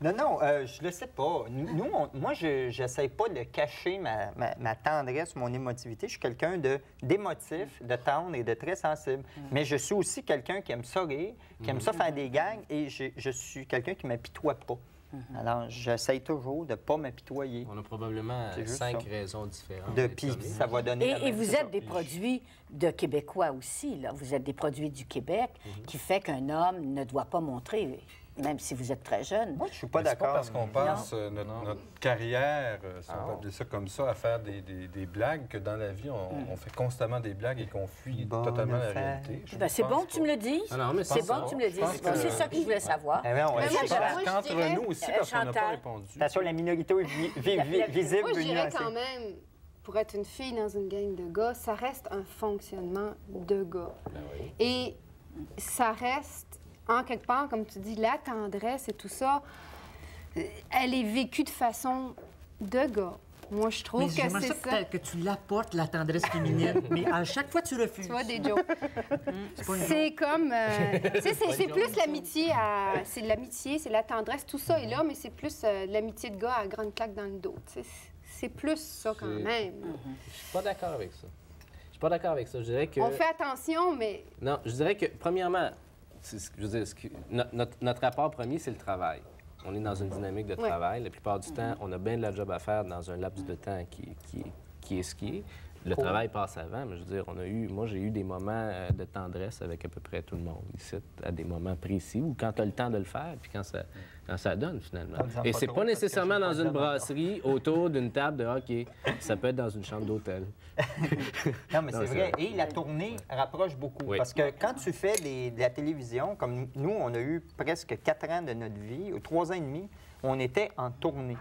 Non, je le sais pas. Moi, je n'essaie pas de cacher ma tendresse, mon émotivité. Je suis quelqu'un d'émotif, de tendre et de très sensible. Mais je suis aussi quelqu'un qui aime ça rire, qui aime ça faire des gags, et je suis quelqu'un qui ne m'apitoie pas. Alors, j'essaie toujours de ne pas m'apitoyer. On a probablement 5 raisons différentes. Puis ça va donner... Et vous êtes des produits de Québécois aussi, là. Vous êtes des produits du Québec qui fait qu'un homme ne doit pas montrer... Même si vous êtes très jeune. Moi, je suis pas d'accord. C'est pas parce qu'on passe notre carrière, si on peut appeler ça comme ça, à faire des blagues, que dans la vie, on fait constamment des blagues et qu'on fuit totalement la réalité. Ben, c'est bon que tu me le dises. C'est bon que tu me le dises. C'est ça que je voulais savoir. Qu'entre nous aussi, parce qu'on n'a pas répondu. Attention, la minorité visible. Moi, je dirais quand même, pour être une fille dans une gang de gars, ça reste un fonctionnement de gars. Et ça reste... En quelque part, comme tu dis, la tendresse et tout ça, elle est vécue de façon de gars. Moi, je trouve que c'est ça. Peut-être que tu l'apportes, la tendresse féminine, mais à chaque fois, tu refuses. Tu vois, des jokes. C'est comme... c'est plus l'amitié C'est de l'amitié, c'est la tendresse, tout ça est là, mais c'est plus l'amitié de gars à grande claque dans le dos. C'est plus ça quand même. Je suis pas d'accord avec ça. Je suis pas d'accord avec ça. Je dirais que... On fait attention, mais... Non, je dirais que, premièrement... Je veux dire, notre rapport premier, c'est le travail. On est dans une dynamique de travail. La plupart du temps, on a bien de la job à faire dans un laps de temps qui est ce qui est. Le travail passe avant, mais je veux dire, moi, j'ai eu des moments de tendresse avec à peu près tout le monde ici, à des moments précis, ou quand tu as le temps de le faire, puis quand ça donne, finalement. Et c'est pas nécessairement dans une brasserie, autour d'une table de hockey. Ça peut être dans une chambre d'hôtel. Non, mais c'est vrai. Et la tournée rapproche beaucoup. Oui. Parce que quand tu fais de la télévision, comme nous, on a eu presque 4 ans de notre vie, ou 3 ans et demi, on était en tournée.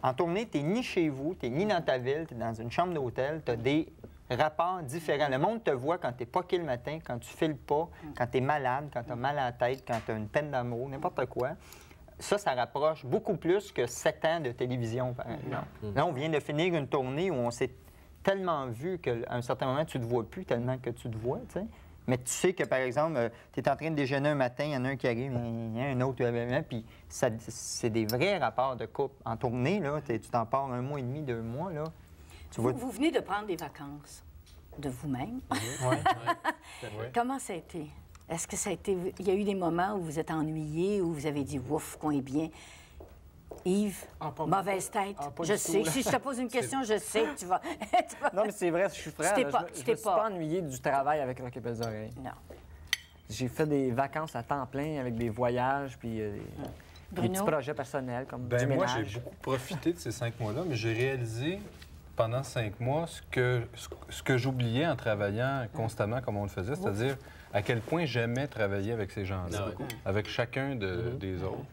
En tournée, tu n'es ni chez vous, tu n'es ni dans ta ville, tu es dans une chambre d'hôtel, tu as des rapports différents. Le monde te voit quand tu n'es pas le matin, quand tu files pas, quand tu es malade, quand tu as mal à la tête, quand tu as une peine d'amour, n'importe quoi. Ça rapproche beaucoup plus que 7 ans de télévision, par exemple. Là, on vient de finir une tournée où on s'est tellement vu qu'à un certain moment, tu ne te vois plus tellement que tu te vois, tu sais. Mais tu sais que, par exemple, tu es en train de déjeuner un matin, il y en a un qui arrive, il y a un autre, puis c'est des vrais rapports de couple. En tournée, là, tu t'en pars 1 mois et demi, 2 mois, là. Vous venez de prendre des vacances de vous-même. Oui. Comment ça a été? Est-ce que ça a été... Il y a eu des moments où vous êtes ennuyé, où vous avez dit « ouf, qu'on est bien ». Yves, mauvaise tête. Je sais. Si je te pose une question, je sais que tu vas... Non, mais c'est vrai, je suis frère. Je ne me suis pas ennuyé du travail avec Rock et Belles Oreilles. Non. J'ai fait des vacances à temps plein avec des voyages, puis des petits projets personnels comme du ménage. Moi, j'ai beaucoup profité de ces 5 mois-là, mais j'ai réalisé pendant 5 mois ce que j'oubliais en travaillant constamment comme on le faisait, c'est-à-dire à quel point j'aimais travailler avec ces gens-là, avec chacun des autres.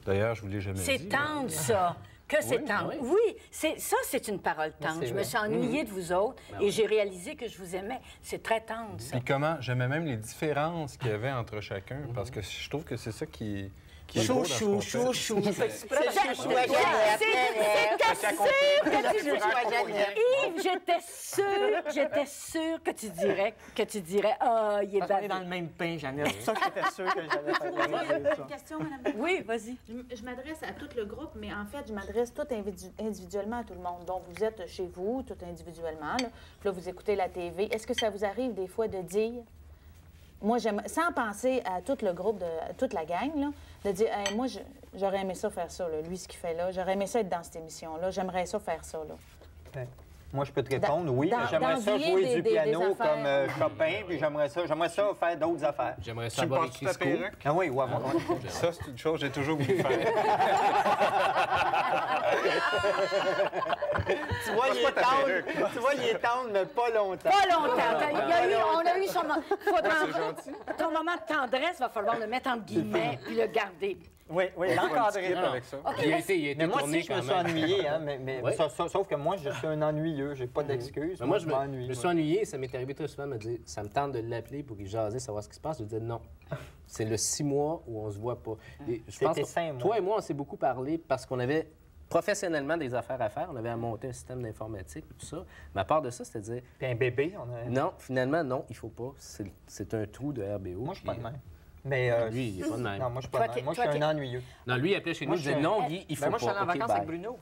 D'ailleurs, je vous l'ai jamais dit. C'est tendre, ça. Que c'est tendre. Oui, ça, c'est une parole tendre. Je me suis ennuyée de vous autres et j'ai réalisé que je vous aimais. C'est très tendre, ça. Puis comment j'aimais même les différences qu'il y avait entre chacun, parce que je trouve que c'est ça qui est chou. J'étais sûre que tu dirais, ah, il est baveux. On est dans le même pain, Jeannette. C'est ça que j'étais sûre que j'allais faire. Une question, Mme. Oui, vas-y. Je m'adresse à tout le groupe, mais en fait, je m'adresse tout individuellement à tout le monde. Donc, vous êtes chez vous, tout individuellement. Là. Puis là, vous écoutez la TV. Est-ce que ça vous arrive des fois de dire... Moi, sans penser à tout le groupe, à toute la gang, là, de dire hey, moi, j'aurais aimé ça faire ça, là, lui, ce qu'il fait là. J'aurais aimé ça être dans cette émission-là. J'aimerais ça faire ça. Là. Moi, je peux te répondre, oui. J'aimerais ça jouer du piano comme Chopin, puis j'aimerais ça faire d'autres affaires. J'aimerais ça avoir écrit ce cours. Ah oui, ouais. Ça, c'est une chose que j'ai toujours voulu faire. Tu vois, il est tendre, mais pas longtemps. Pas longtemps. On a eu son moment. Ton moment de tendresse, va falloir le mettre entre guillemets puis le garder. Oui, l'encadrer. Avec ça. Il a été Mais moi tourné aussi, je me quand suis même. ennuyé, hein, sauf que moi, je suis un ennuyeux. J'ai pas d'excuses. Mais moi, je m'ennuie. me suis ennuyé. Ça m'est arrivé très souvent de me dire, ça me tente de l'appeler pour qu'il jase, savoir ce qui se passe. Je lui dis non. C'est le 6 mois où on se voit pas. Et je pense que 5 mois. toi et moi, on s'est beaucoup parlé parce qu'on avait professionnellement des affaires à faire. On avait à monter un système d'informatique et tout ça. Mais à part de ça, c'était de dire... Puis un bébé, on a... Non, finalement, non, il faut pas. C'est un trou de RBO. Moi, je suis pas de même. Mais lui, il est pas de même. Non, moi, je suis pas de même. Moi, je suis un ennuyeux. Non, lui, il appelait chez nous, il disait non, Guy, il faut Moi, je suis allé en pas. OK, vacances bye. avec Bruno.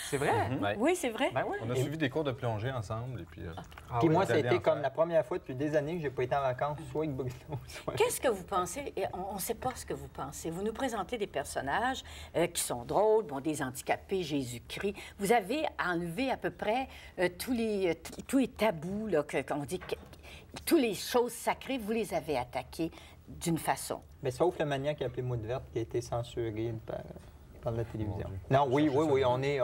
C'est vrai? Ouais. Oui, c'est vrai. Ben oui. On a suivi des cours de plongée ensemble. Et puis, Puis moi, on est allé c'était en comme faire. la première fois depuis des années que j'ai pas été en vacances, soit avec Bruno, soit... Qu'est-ce que vous pensez? Et on ne sait pas ce que vous pensez. Vous nous présentez des personnages qui sont drôles, bon, des handicapés, Jésus-Christ. Vous avez enlevé à peu près tous les tabous, là, qu'on dit, toutes les choses sacrées, vous les avez attaquées d'une façon. Mais sauf le maniaque appelé Moute Verte qui a été censuré par la télévision. Non, oui, on est...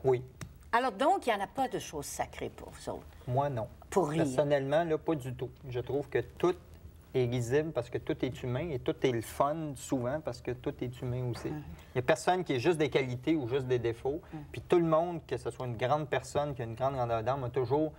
oui. Alors donc, il n'y en a pas de choses sacrées pour vous autres? Moi, non. Pour rire? Personnellement, là, pas du tout. Je trouve que tout est risible parce que tout est humain et tout est le fun souvent parce que tout est humain aussi. Il n'y a personne qui a juste des qualités ou juste des défauts. Puis tout le monde, que ce soit une grande personne qui a une grande grandeur d'âme, a toujours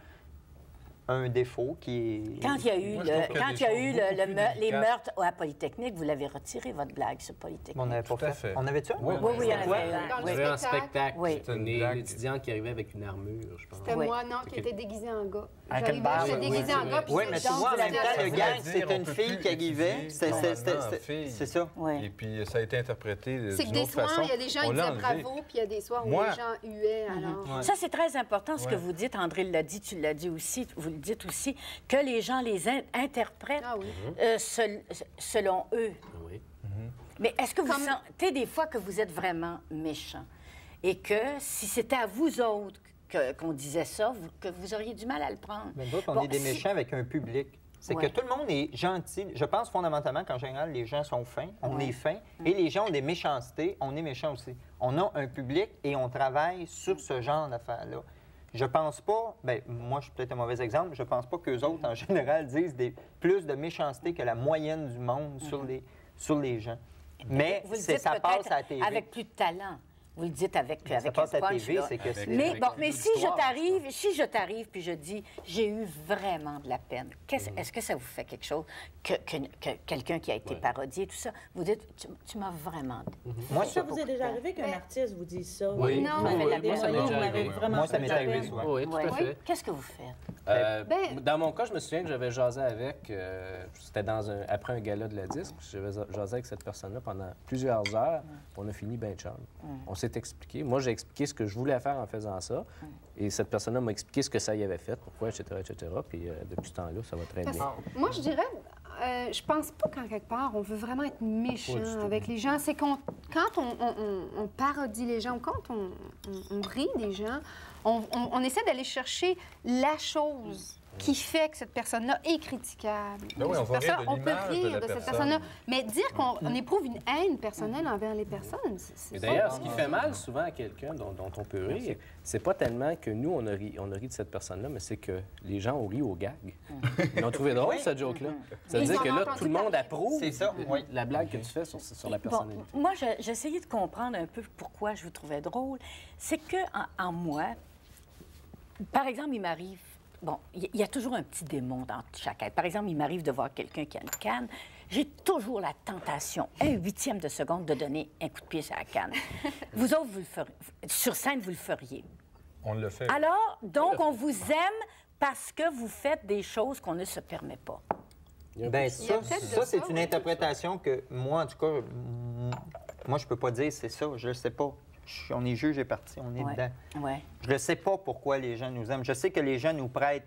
un défaut qui est... Quand il y a eu, Moi, je trouve qu'il y a des choses beaucoup plus les délicates. meurtres à Polytechnique, vous l'avez retiré, votre blague sur Polytechnique. On n'avait pas Tout à fait. fait. On avait-tu? Oui, Oui, il y en C'était quoi? avait un. Dans Oui. Il y avait un spectacle. Oui. C'était une blague. étudiante qui arrivait avec une armure, je pense. C'était Oui. moi, non, qui était déguisé en gars. Avec J'arrivais, une barbe, j'étais déguisée en gars, puis Oui, mais tu donc, vois, en vous même temps, avez- le Ça gag, veut dire, c'était on une peut fille plus qui arrivait. utiliser normalement en fille. C'est ça. Oui. Et puis, ça a été interprété C'est que d'une des autre soirs, façon. il y a des gens On qui l'a disaient enlevé. bravo, puis il y a des soirs où Moi- les gens huaient, alors... Ça, c'est très important ce que vous dites. André l'a dit, tu l'as dit aussi, vous le dites aussi, que les gens les interprètent Ah oui. selon eux. Oui. Mais est-ce que vous Comme- sentez des fois que vous êtes vraiment méchant et que si c'était à vous autres qu'on disait ça, que vous auriez du mal à le prendre? Mais d'autres, on Bon, est des si- méchants avec un public. C'est Ouais. que tout le monde est gentil. Je pense fondamentalement qu'en général, les gens sont fins, on Ouais. est fins, et les gens ont des méchancetés, on est méchants aussi. On a un public et on travaille sur ce genre d'affaires-là. Je pense pas, bien, moi, je suis peut-être un mauvais exemple, je pense pas qu'eux autres, en général, disent plus de méchanceté que la moyenne du monde sur les gens. Mais Vous le ça dites passe peut-être à la TV. avec plus de talent. Vous le dites avec Ça avec passe un à la punch, TV, là. c'est que c'est... Mais Avec bon, un mais peu si je d'histoire, t'arrive puis je dis j'ai eu vraiment de la peine, est-ce que ça vous fait quelque chose que quelqu'un qui a été parodié tout ça, vous dites tu m'as vraiment Moi, Ça vous est déjà arrivé qu'un artiste vous dise ça? Oui. Non, Vous m'avez oui, la moi, ça m'est démoni, déjà vous m'avez arrivé. vraiment Moi, ça fait m'est de la arrivé peine. souvent. Oui, tout Ouais. à fait. Qu'est-ce que vous faites? Ben- Dans mon cas, je me souviens que j'avais jasé avec, c'était après un gala de la disque, j'avais jasé avec cette personne-là pendant plusieurs heures, on a fini ben chum. On s'est expliqué. Moi, j'ai expliqué ce que je voulais faire en faisant ça, et cette personne-là m'a expliqué ce que ça y avait fait, pourquoi, etc., etc., puis depuis ce temps-là, ça va très Parce- bien. Moi, je dirais, je pense pas qu'en quelque part, on veut vraiment être méchant avec les gens. C'est quand on parodie les gens ou quand on rit des gens, on essaie d'aller chercher la chose qui fait que cette personne-là est critiquable. Ben oui, on Cette va rire personne- de on peut l'image de rire la de cette personne. personne-là. Mais dire qu'on éprouve une haine personnelle envers les personnes, c'est Et d'ailleurs, ce qui fait mal souvent à quelqu'un dont on peut rire, c'est pas tellement que nous, on a ri de cette personne-là, mais c'est que les gens ont ri au gag. Ils ont trouvé drôle, cette joke-là. Ça veut Ils dire en que ont là, entendu tout le monde parler. approuve C'est ça, oui. la blague que tu fais sur la Bon, personnalité. moi, j'essayais de comprendre un peu pourquoi je vous trouvais drôle. C'est que en moi, par exemple, il m'arrive. Bon, il y a toujours un petit démon dans chaque être. Par exemple, il m'arrive de voir quelqu'un qui a une canne. J'ai toujours la tentation, 1/8 de seconde, de donner un coup de pied sur la canne. Vous autres, vous le feriez. Sur scène, vous le feriez. On le fait. Alors, donc, on vous aime parce que vous faites des choses qu'on ne se permet pas. Ben Il y a peut-être de c'est ça, une oui. interprétation que moi, en tout cas, moi, je peux pas dire c'est ça. Je le sais pas. On est juge et parti, on est Ouais. dedans. Ouais. Je ne sais pas pourquoi les gens nous aiment. Je sais que les gens nous prêtent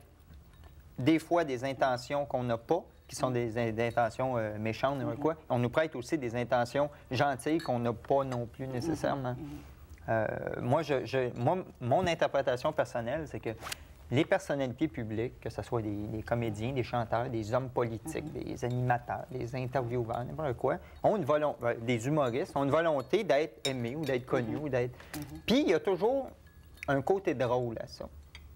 des fois des intentions qu'on n'a pas, qui sont des intentions méchantes ou quoi. On nous prête aussi des intentions gentilles qu'on n'a pas non plus nécessairement. Moi, mon interprétation personnelle, c'est que les personnalités publiques, que ce soit des comédiens, des chanteurs, des hommes politiques, des animateurs, des intervieweurs, n'importe quoi, ont des humoristes, ont une volonté d'être aimés ou d'être connus ou d'être... Puis il y a toujours un côté drôle à ça.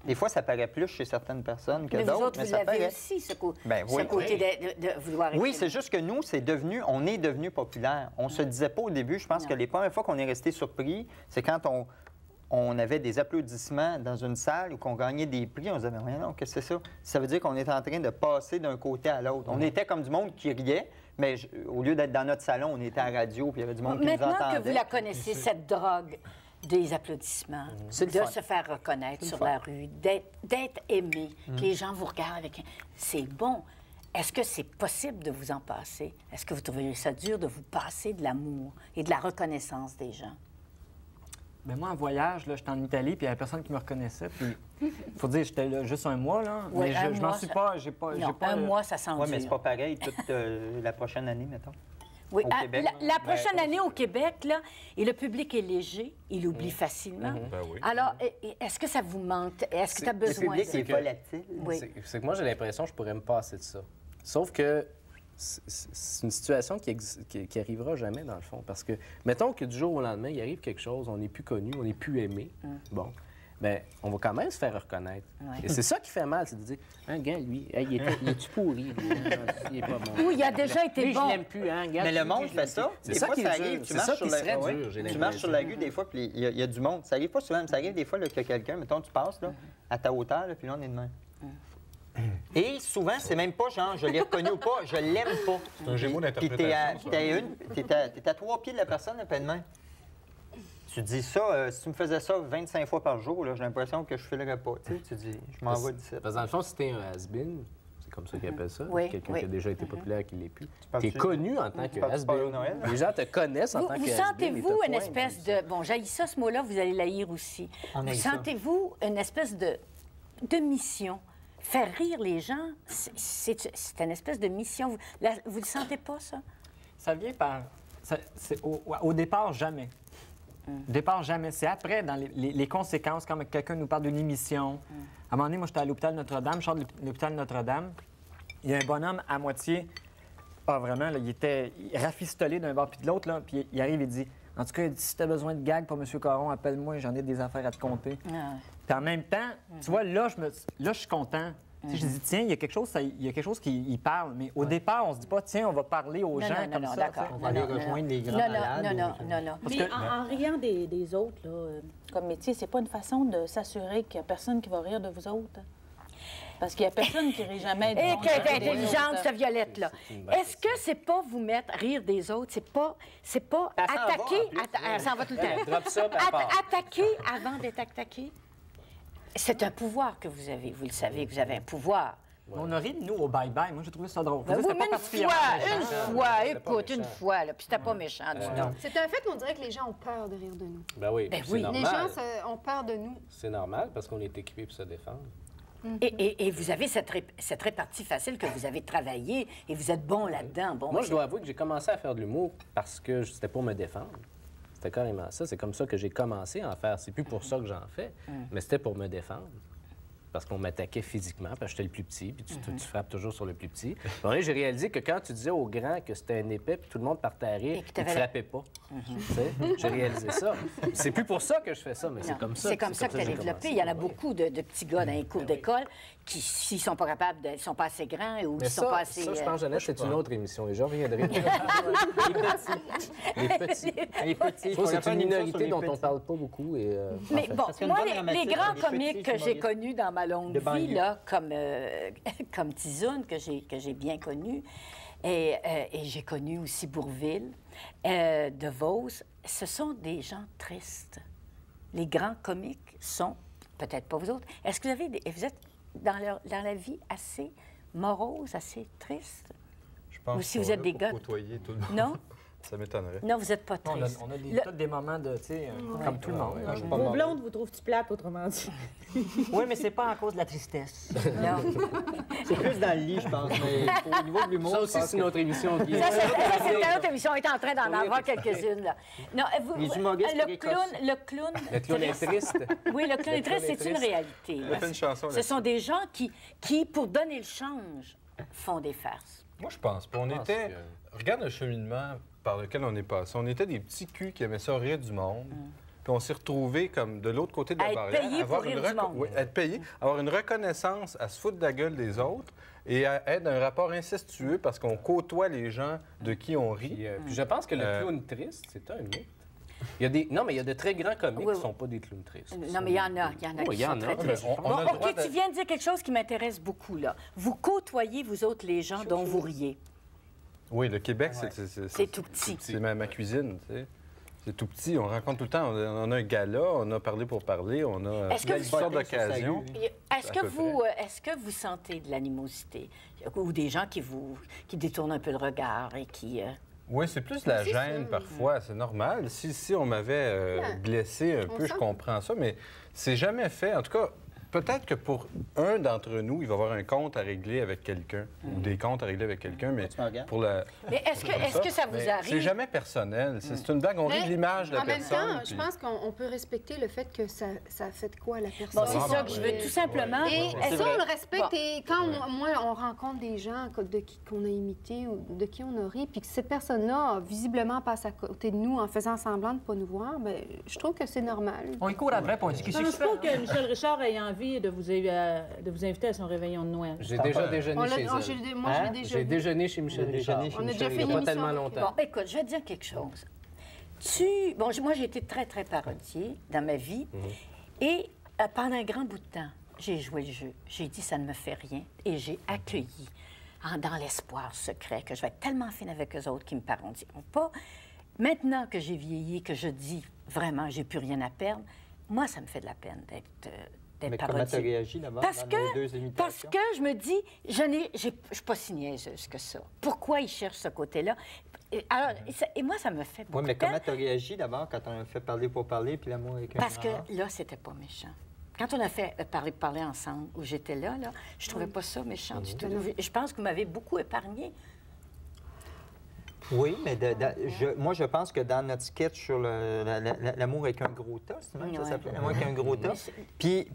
Des fois, ça paraît plus chez certaines personnes que d'autres, mais ça vous l'avez paraît... aussi, ce côté de vouloir... Oui, c'est juste que nous, on est devenu populaire. On se disait pas au début, je pense que les premières fois qu'on est resté surpris, c'est quand on avait des applaudissements dans une salle ou qu'on gagnait des prix, on se disait, mais non, qu'est-ce que c'est ça? Ça veut dire qu'on est en train de passer d'un côté à l'autre. On était comme du monde qui riait, mais au lieu d'être dans notre salon, on était à la radio, puis il y avait du monde qui nous entendait. Maintenant que vous la connaissez, cette drogue des applaudissements, de se faire reconnaître sur la rue, d'être aimé, que les gens vous regardent avec... C'est bon. Est-ce que c'est possible de vous en passer? Est-ce que vous trouvez ça dur de vous passer de l'amour et de la reconnaissance des gens? Bien, moi, en voyage, là, j'étais en Italie, puis il y avait personne qui me reconnaissait. Puis, il faut dire, j'étais là juste un mois, là. Oui, mais je m'en suis pas... un mois, ça sent Oui, mais c'est pas pareil toute la prochaine année, mettons. Oui, la prochaine année au Québec, là, et le public est léger, il oublie facilement. Alors, est-ce que ça vous manque? Est-ce que tu as besoin de ça? Le public est volatile. Oui. C'est que moi, j'ai l'impression que je pourrais me passer de ça. Sauf que c'est une situation qui arrivera jamais, dans le fond. Parce que, mettons que du jour au lendemain, il arrive quelque chose, on n'est plus connu, on n'est plus aimé. Bon. Bien, on va quand même se faire reconnaître. Et c'est ça qui fait mal, c'est de dire, un gars, lui, il est-tu pourri, lui? Il est pas bon. Oui, il a déjà été lui, bon. je l'aime plus, hein, gars. Mais le monde fait ça. C'est ça qui arrive. C'est ça qui serait dur, Tu marches sur la rue des fois, puis il y a du monde. Ça arrive pas souvent, mais ça arrive des fois qu'il y a quelqu'un, mettons, tu passes là, à ta hauteur, là, puis là, on est de même. Et souvent, c'est même pas genre, je l'ai reconnu ou pas, je l'aime pas. C'est un gémeau Puis d'interprétation. t'es à 3 pieds de la personne, à peine main. Tu dis ça, si tu me faisais ça 25 fois par jour, j'ai l'impression que je filerais pas. Tu dis, je m'en vais d'ici. Parce que dans le fond, si t'es un has-been, c'est comme ça qu'ils appellent ça, quelqu'un qui a déjà été populaire qui l'est plus, t'es connu en tant que has-been. Les gens te connaissent en tant que has-been. Vous sentez-vous une espèce de... Bon, j'haïs ça, ce mot-là, vous allez l'haïr aussi. Vous sentez-vous une espèce de mission? Faire rire les gens, c'est une espèce de mission. Vous le sentez pas, ça? Ça vient par... Au départ, jamais. Au départ, jamais. C'est après, dans les conséquences, quand quelqu'un nous parle d'une émission. À un moment donné, moi, j'étais à l'hôpital Notre-Dame, je sors de l'hôpital Notre-Dame. Il y a un bonhomme à moitié... Ah, vraiment, là, il était rafistolé d'un bord puis de l'autre, là, puis il arrive et dit... En tout cas, il dit, si tu as besoin de gag pour M. Caron, appelle-moi, j'en ai des affaires à te compter. Puis en même temps, tu vois, là, je suis content. Je dis, tiens, il y a quelque chose qui parle. Mais au départ, on se dit pas, tiens, on va parler aux gens comme ça. On va aller rejoindre les grands malades. Non. Mais en riant des autres, là, comme métier, c'est pas une façon de s'assurer qu'il n'y a personne qui va rire de vous autres. Parce qu'il n'y a personne qui rit jamais de Et monde. qu'elle est intelligente, cette Violette-là. Est-ce que c'est pas vous mettre rire des autres? C'est pas attaquer... Elle s'en va tout le temps. Attaquer avant d'être attaqué? C'est un pouvoir que vous avez. Vous le savez, vous avez un pouvoir. On a ri de nous au bye-bye. Moi, j'ai trouvé ça drôle. Oui, mais une fois, là, puis c'était pas méchant du tout. C'est un fait qu'on dirait que les gens ont peur de rire de nous. Ben oui, c'est normal. Les gens ont peur de nous. C'est normal parce qu'on est équipés pour se défendre. Et vous avez cette répartie facile que vous avez travaillé et vous êtes bon là-dedans. Bon, moi, je dois avouer que j'ai commencé à faire de l'humour parce que c'était pour me défendre. C'était carrément ça. C'est comme ça que j'ai commencé à en faire. C'est plus pour ça que j'en fais, mais c'était pour me défendre. Parce qu'on m'attaquait physiquement, parce que j'étais le plus petit, puis tu frappes toujours sur le plus petit. Bon, j'ai réalisé que quand tu disais aux grands que c'était un épais, puis tout le monde partait à rire, ils ne frappait pas. J'ai réalisé ça. C'est plus pour ça que je fais ça, mais c'est comme ça. C'est comme ça que tu as développé. Il y en a beaucoup de petits gars dans les cours d'école qui, s'ils ne sont pas capables, ils ne sont pas assez grands ou ils ne sont pas assez... Ça, je pense, Jeannette, c'est une autre émission. Les gens reviendraient. Les petits. Je pense que c'est une minorité dont on ne parle pas beaucoup. Mais bon, moi, les grands comiques que j'ai connus dans ma longue vie, là, comme Tizoun, que j'ai bien connu, et j'ai connu aussi Bourvil, De Vos, ce sont des gens tristes. Les grands comiques sont, peut-être pas vous autres, est-ce que vous êtes dans la vie assez morose, assez triste? Je pense ou si pas, vous êtes là, des pour gars... côtoyer tout le monde. Non? Ça m'étonnerait. Non, vous n'êtes pas On triste. a tous des moments de, tu sais, comme tout le monde. Moi, je suis pas Vos mort. blondes, vous trouvent-tu plate, autrement dit? Oui, mais c'est pas à cause de la tristesse. Non. C'est plus dans le lit, je pense. Mais au niveau de l'humour, Ça je aussi, pense c'est que- notre émission qui Ça, c'est une autre émission. On est en train d'en avoir quelques-unes, là. Non, Les humoristes le précoces. clown... Le clown est triste. Oui, le clown est triste, c'est une triste. réalité. Il a fait une chanson Ce là-dessus. sont des gens qui, pour donner le change, font des farces. Moi, je pense pas. Regarde le cheminement par lequel on est passé. On était des petits culs qui aimaient ça rire du monde. Puis on s'est retrouvés comme de l'autre côté de À la être barrière. payés pour rire du monde. Oui, être payés, avoir une reconnaissance à se foutre de la gueule des autres et à être dans un rapport incestueux parce qu'on côtoie les gens de qui on rit. Puis je pense que le clown triste, c'est un mythe. Il y a des... Non, mais il y a de très grands comiques Oui, qui ne sont pas des clowns tristes. Non, mais il y en a Oh, qui il y sont en a. très tristes. On Bon, a le OK, droit de- tu viens de dire quelque chose qui m'intéresse beaucoup, là. Vous côtoyez, vous autres, les gens dont vous riez. Oui, le Québec, C'est tout petit. C'est ma cuisine, tu sais. C'est tout petit. On rencontre tout le temps. On a un gala, on a parlé pour parler, on a Est-ce que toutes vous- sortes d'occasions. Est-ce que vous sentez de l'animosité ou des gens qui détournent un peu le regard et qui... Oui, c'est plus la gêne parfois, c'est normal. Si on m'avait blessé un peu, je comprends ça, mais c'est jamais fait. En tout cas, peut-être que pour un d'entre nous, il va y avoir un compte à régler avec quelqu'un, ou des comptes à régler avec quelqu'un, mais Tu me regardes? pour la... Mais est-ce que ça vous Mais arrive? c'est jamais personnel. C'est une blague. On rit de l'image de la En même personne. temps, je puis- pense qu'on peut respecter le fait que ça fait de quoi à la personne. Bon, c'est ça que je veux tout simplement. Et Est-ce ça, que- on le respecte. Bon. Et quand moi, on rencontre des gens qu'on a imités ou de qui on a ri, puis que cette personne-là, visiblement, passe à côté de nous en faisant semblant de ne pas nous voir, bien, je trouve que c'est normal. On y court après, puis on dit que Je c'est pense super. pas que Michel Richard ait envie de vous inviter à son réveillon de Noël. J'ai déjà déjeuné On l'a- chez moi, elle. je l'ai déjà J'ai vu. déjeuné chez Michel J'ai Richard. déjeuné chez On a Michel déjà fait Il n'y une a pas émission tellement avec lui. longtemps. Bon, écoute, je vais te dire quelque chose. Moi, j'ai été très, très parodiée dans ma vie. Et pendant un grand bout de temps, j'ai joué le jeu. J'ai dit, ça ne me fait rien. Et j'ai accueilli, dans l'espoir secret, que je vais être tellement fine avec eux autres qui me parodieront pas. Maintenant que j'ai vieilli, que je dis vraiment, j'ai plus rien à perdre, moi, ça me fait de la peine d'être Mais comment tu as parodiée. réagi d'abord Parce dans nos que, deux imitations? parce que je me dis, je ne suis pas si niaiseuse que ça. Pourquoi ils cherchent ce côté-là? Alors, et moi, ça me fait beaucoup Oui, mais de peine. comment tu as réagi d'abord quand on a fait parler pour parler, puis l'amour avec un Parce que grand A? là, c'était pas méchant. Quand on a fait parler ensemble, où j'étais là, je trouvais pas ça méchant du tout. Je pense que vous m'avez beaucoup épargné. Oui, mais moi, je pense que dans notre sketch sur l'amour avec un gros tas, c'est même que ça Ouais. s'appelait, l'amour avec un gros tas. Mais c'est-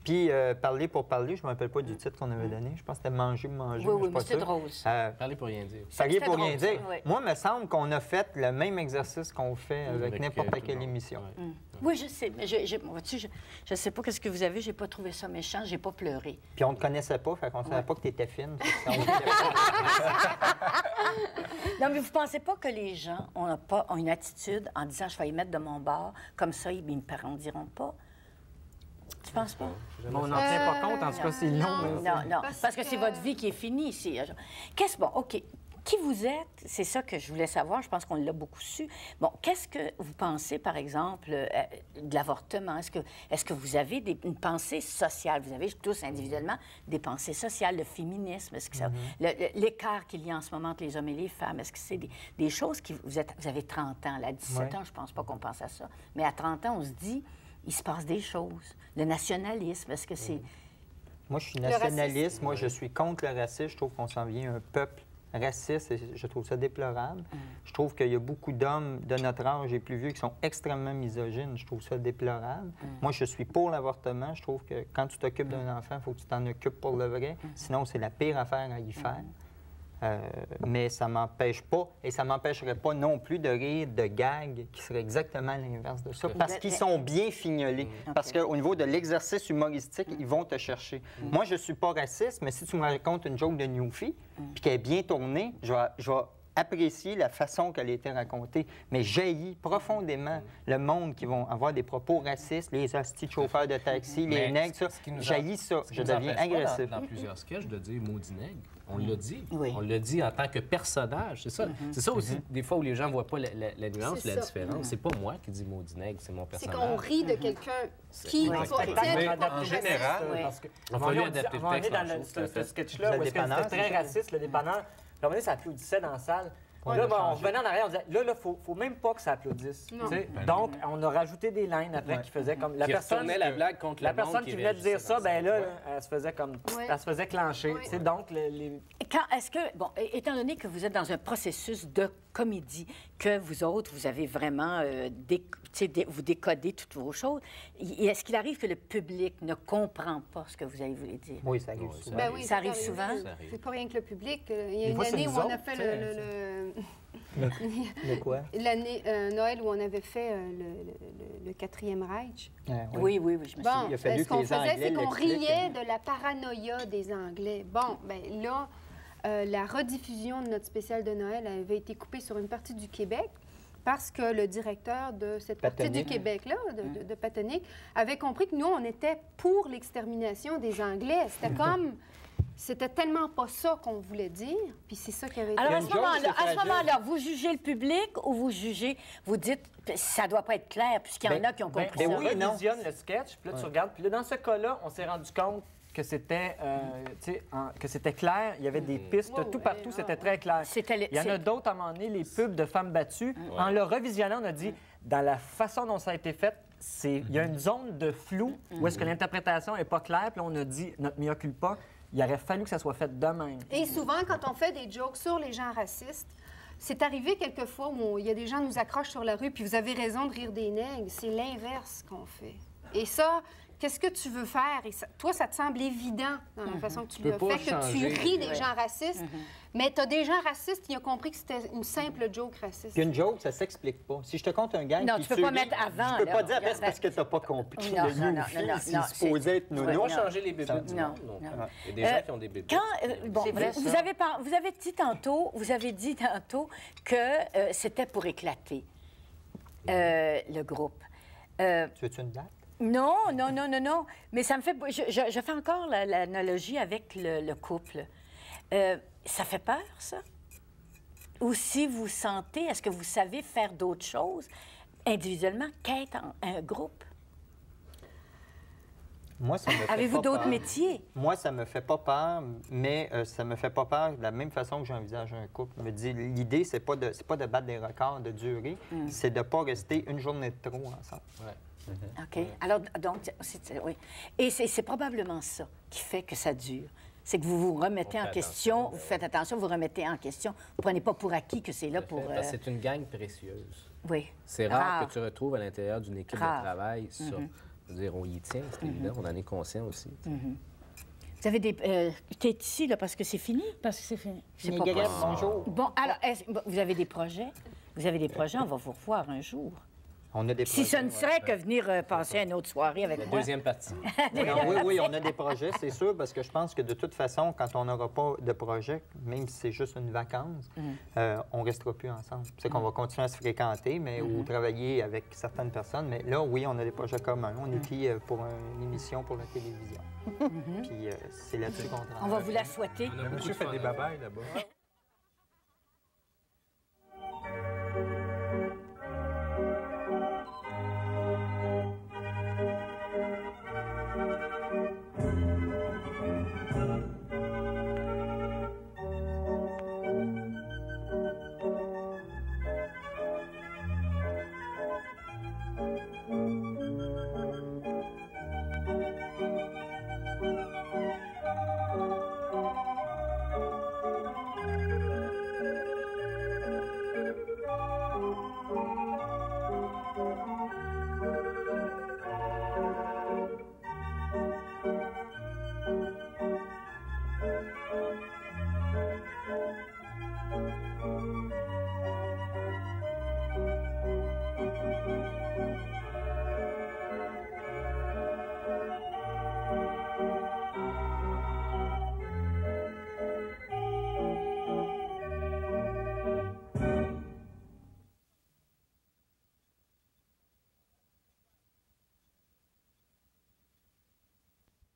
Puis parler pour parler, je ne me rappelle pas du titre qu'on avait donné. Je pense que c'était manger pour manger. Oui, je oui, suis pas mais c'est sûr. drôle, ça. Parlez pour rien dire. Parler C'était pour rien drôle, ça, dire. oui. Moi, il me semble qu'on a fait le même exercice qu'on fait avec Avec, n'importe tout le quelle monde. émission. Ouais. Oui, je sais, mais vois-tu, je sais pas qu'est-ce que vous avez, j'ai pas trouvé ça méchant, j'ai pas pleuré. Puis on ne te connaissait pas, fait qu'on ne savait pas que tu étais fine. Non, mais vous pensez pas que les gens ont une attitude en disant je vais y mettre de mon bord, comme ça, ils me parodieront pas? Tu penses pas? Mais on n'en tient pas compte, en tout cas, c'est long. mais- Non, parce que c'est votre vie qui est finie ici. Bon, OK. Qui vous êtes? C'est ça que je voulais savoir. Je pense qu'on l'a beaucoup su. Bon, qu'est-ce que vous pensez, par exemple, de l'avortement? Est-ce que vous avez une pensée sociale? Vous avez tous individuellement des pensées sociales, le féminisme, est-ce que ça, l'écart qu'il y a en ce moment entre les hommes et les femmes, est-ce que c'est des choses qui... Vous avez 30 ans, là, à 17 ans, je pense pas qu'on pense à ça. Mais à 30 ans, on se dit, il se passe des choses. Le nationalisme, est-ce que c'est... Moi, je suis racisme. nationaliste. Moi, je suis contre le racisme. Je trouve qu'on s'en vient un peuple raciste et je trouve ça déplorable. Je trouve qu'il y a beaucoup d'hommes de notre âge et plus vieux qui sont extrêmement misogynes. Je trouve ça déplorable. Moi, je suis pour l'avortement. Je trouve que quand tu t'occupes d'un enfant, il faut que tu t'en occupes pour le vrai. Sinon, c'est la pire affaire à y faire. Mais ça m'empêche pas, et ça m'empêcherait pas non plus de rire de gags qui seraient exactement l'inverse de ça, parce qu'ils sont bien fignolés. Parce qu'au niveau de l'exercice humoristique, ils vont te chercher. Moi, je suis pas raciste, mais si tu me racontes une joke de Newfie, puis qu'elle est bien tournée, je vais apprécier la façon qu'elle a été racontée, mais j'haïs profondément le monde qui vont avoir des propos racistes, les hosties de chauffeurs de taxi, les nègres, ça. J'haïs ça. Je deviens agressif. Dans plusieurs sketchs, de dire maudit nègre. On l'a dit. Oui. On l'a dit en tant que personnage. C'est ça. C'est ça aussi, des fois, où les gens ne voient pas la nuance, C'est la ça. différence. C'est pas moi qui dis maudit nègre, c'est mon C'est personnage. qu'on rit de quelqu'un qui Oui, va c'est peut-être Mais pas en général, raciste. Parce que, Il a fallu adapter le texte dans en chose, tout à ce fait. sketch-là, Le où est-ce que dépanneur, c'était très c'est ça? raciste, le dépanneur. Puis à un moment donné, ça applaudissait dans la salle. Là, on revenait en arrière, on disait, là, faut même pas que ça applaudisse. Non. Donc, on a rajouté des lignes après qui faisaient comme... Qui retournait la blague contre la le monde personne qui venait de dire ça, ben là, elle se faisait comme... Ouais. Elle se faisait clencher. Ouais. Donc, Est-ce que, bon, étant donné que vous êtes dans un processus de comédie, que vous autres, vous avez vraiment, vous décodez toutes vos choses, est-ce qu'il arrive que le public ne comprend pas ce que vous avez voulu dire? Oui, ça arrive souvent. Ben oui, Ça arrive souvent? C'est pas rien que le public. Il y a Des une fois, c'est année où nous on a autres, fait Le quoi? l'année Noël où on avait fait le 4e Reich. Oui, je me souviens. Bon, Il a fallu ce que qu'on les faisait, Anglais c'est qu'on l'expliquent. riait de la paranoïa des Anglais. Bon, ben là, la rediffusion de notre spécial de Noël avait été coupée sur une partie du Québec parce que le directeur de cette partie du Patonique. Québec-là, de Patonique, avait compris que nous, on était pour l'extermination des Anglais. C'était comme... C'était tellement pas ça qu'on voulait dire, puis c'est ça qui avait été... Alors, à une ce joke, moment-là, c'est vous jugez le public ou vous dites, ça doit pas être clair, puisqu'il y en a qui ont compris ça. oui, non. revisionnes le sketch, puis là, tu regardes. Puis là, dans ce cas-là, on s'est rendu compte que c'était clair. Il y avait des pistes tout partout, c'était très clair. Il y en a d'autres, à un moment donné, les pubs de femmes battues. En le revisionnant, on a dit, dans la façon dont ça a été fait, il y a une zone de flou où est-ce que l'interprétation n'est pas claire. Puis là, on a dit, notre mea culpa, il aurait fallu que ça soit fait de même. Et souvent, quand on fait des jokes sur les gens racistes, c'est arrivé quelquefois où il y a des gens qui nous accrochent sur la rue, puis vous avez raison de rire des nègres. C'est l'inverse qu'on fait. Et ça, qu'est-ce que tu veux faire? Et toi, ça te semble évident dans la façon que tu l'as fait, que tu ris des gens racistes, mais tu as des gens racistes qui ont compris que c'était une simple joke raciste. Puis une joke, ça s'explique pas. Si je te compte un gag, Non, puis tu peux pas ris, mettre avant, je peux là. pas dire après, c'est parce que t'as pas compris. Non, Le non, non, Youfi, non, s'il non, se posait être c'est- nounou. On Ouais, va changer les bébés du Non, monde. Donc, non. il y a des gens qui ont des bébés. Bon, C'est vrai, vous ça. avez dit tantôt que c'était pour éclater le groupe. Tu veux-tu une date? Non. Mais ça me fait... Je fais encore l'analogie avec le couple. Ça fait peur, ça? Ou si vous sentez, est-ce que vous savez faire d'autres choses individuellement qu'être un groupe? Moi, ça me fait Avez-vous pas d'autres peur. métiers? Moi, ça me fait pas peur, mais ça me fait pas peur de la même façon que j'envisage un couple. Je me dis, l'idée, c'est pas de battre des records de durée, c'est de pas rester une journée de trop ensemble. OK. Alors, donc, oui. Et c'est probablement ça qui fait que ça dure. C'est que vous vous remettez en question, vous faites attention, vous remettez en question. Vous prenez pas pour acquis que c'est là pour... Parce que c'est une gang précieuse. Oui. C'est rare que tu retrouves à l'intérieur d'une équipe Rare. de travail ça. Je veux dire, on y tient, c'est évident, on en est conscient aussi. Vous avez des... tu es ici, là, parce que c'est fini? Parce que c'est fini. C'est Les pas galettes, possible. bonjour. Bon, alors, vous avez des projets? Vous avez des projets, on va vous revoir un jour. On a des Si projets, ce ne serait que venir passer une autre soirée avec moi. Deuxième partie. Oui, on a des projets, c'est sûr, parce que je pense que de toute façon, quand on n'aura pas de projet, même si c'est juste une vacance, on ne restera plus ensemble. C'est qu'on va continuer à se fréquenter, mais ou travailler avec certaines personnes. Mais là, oui, on a des projets communs. On écrit pour une émission pour la télévision. Puis c'est là-dessus qu'on travaille. On va vous la souhaiter. Monsieur fait des babayes là-bas.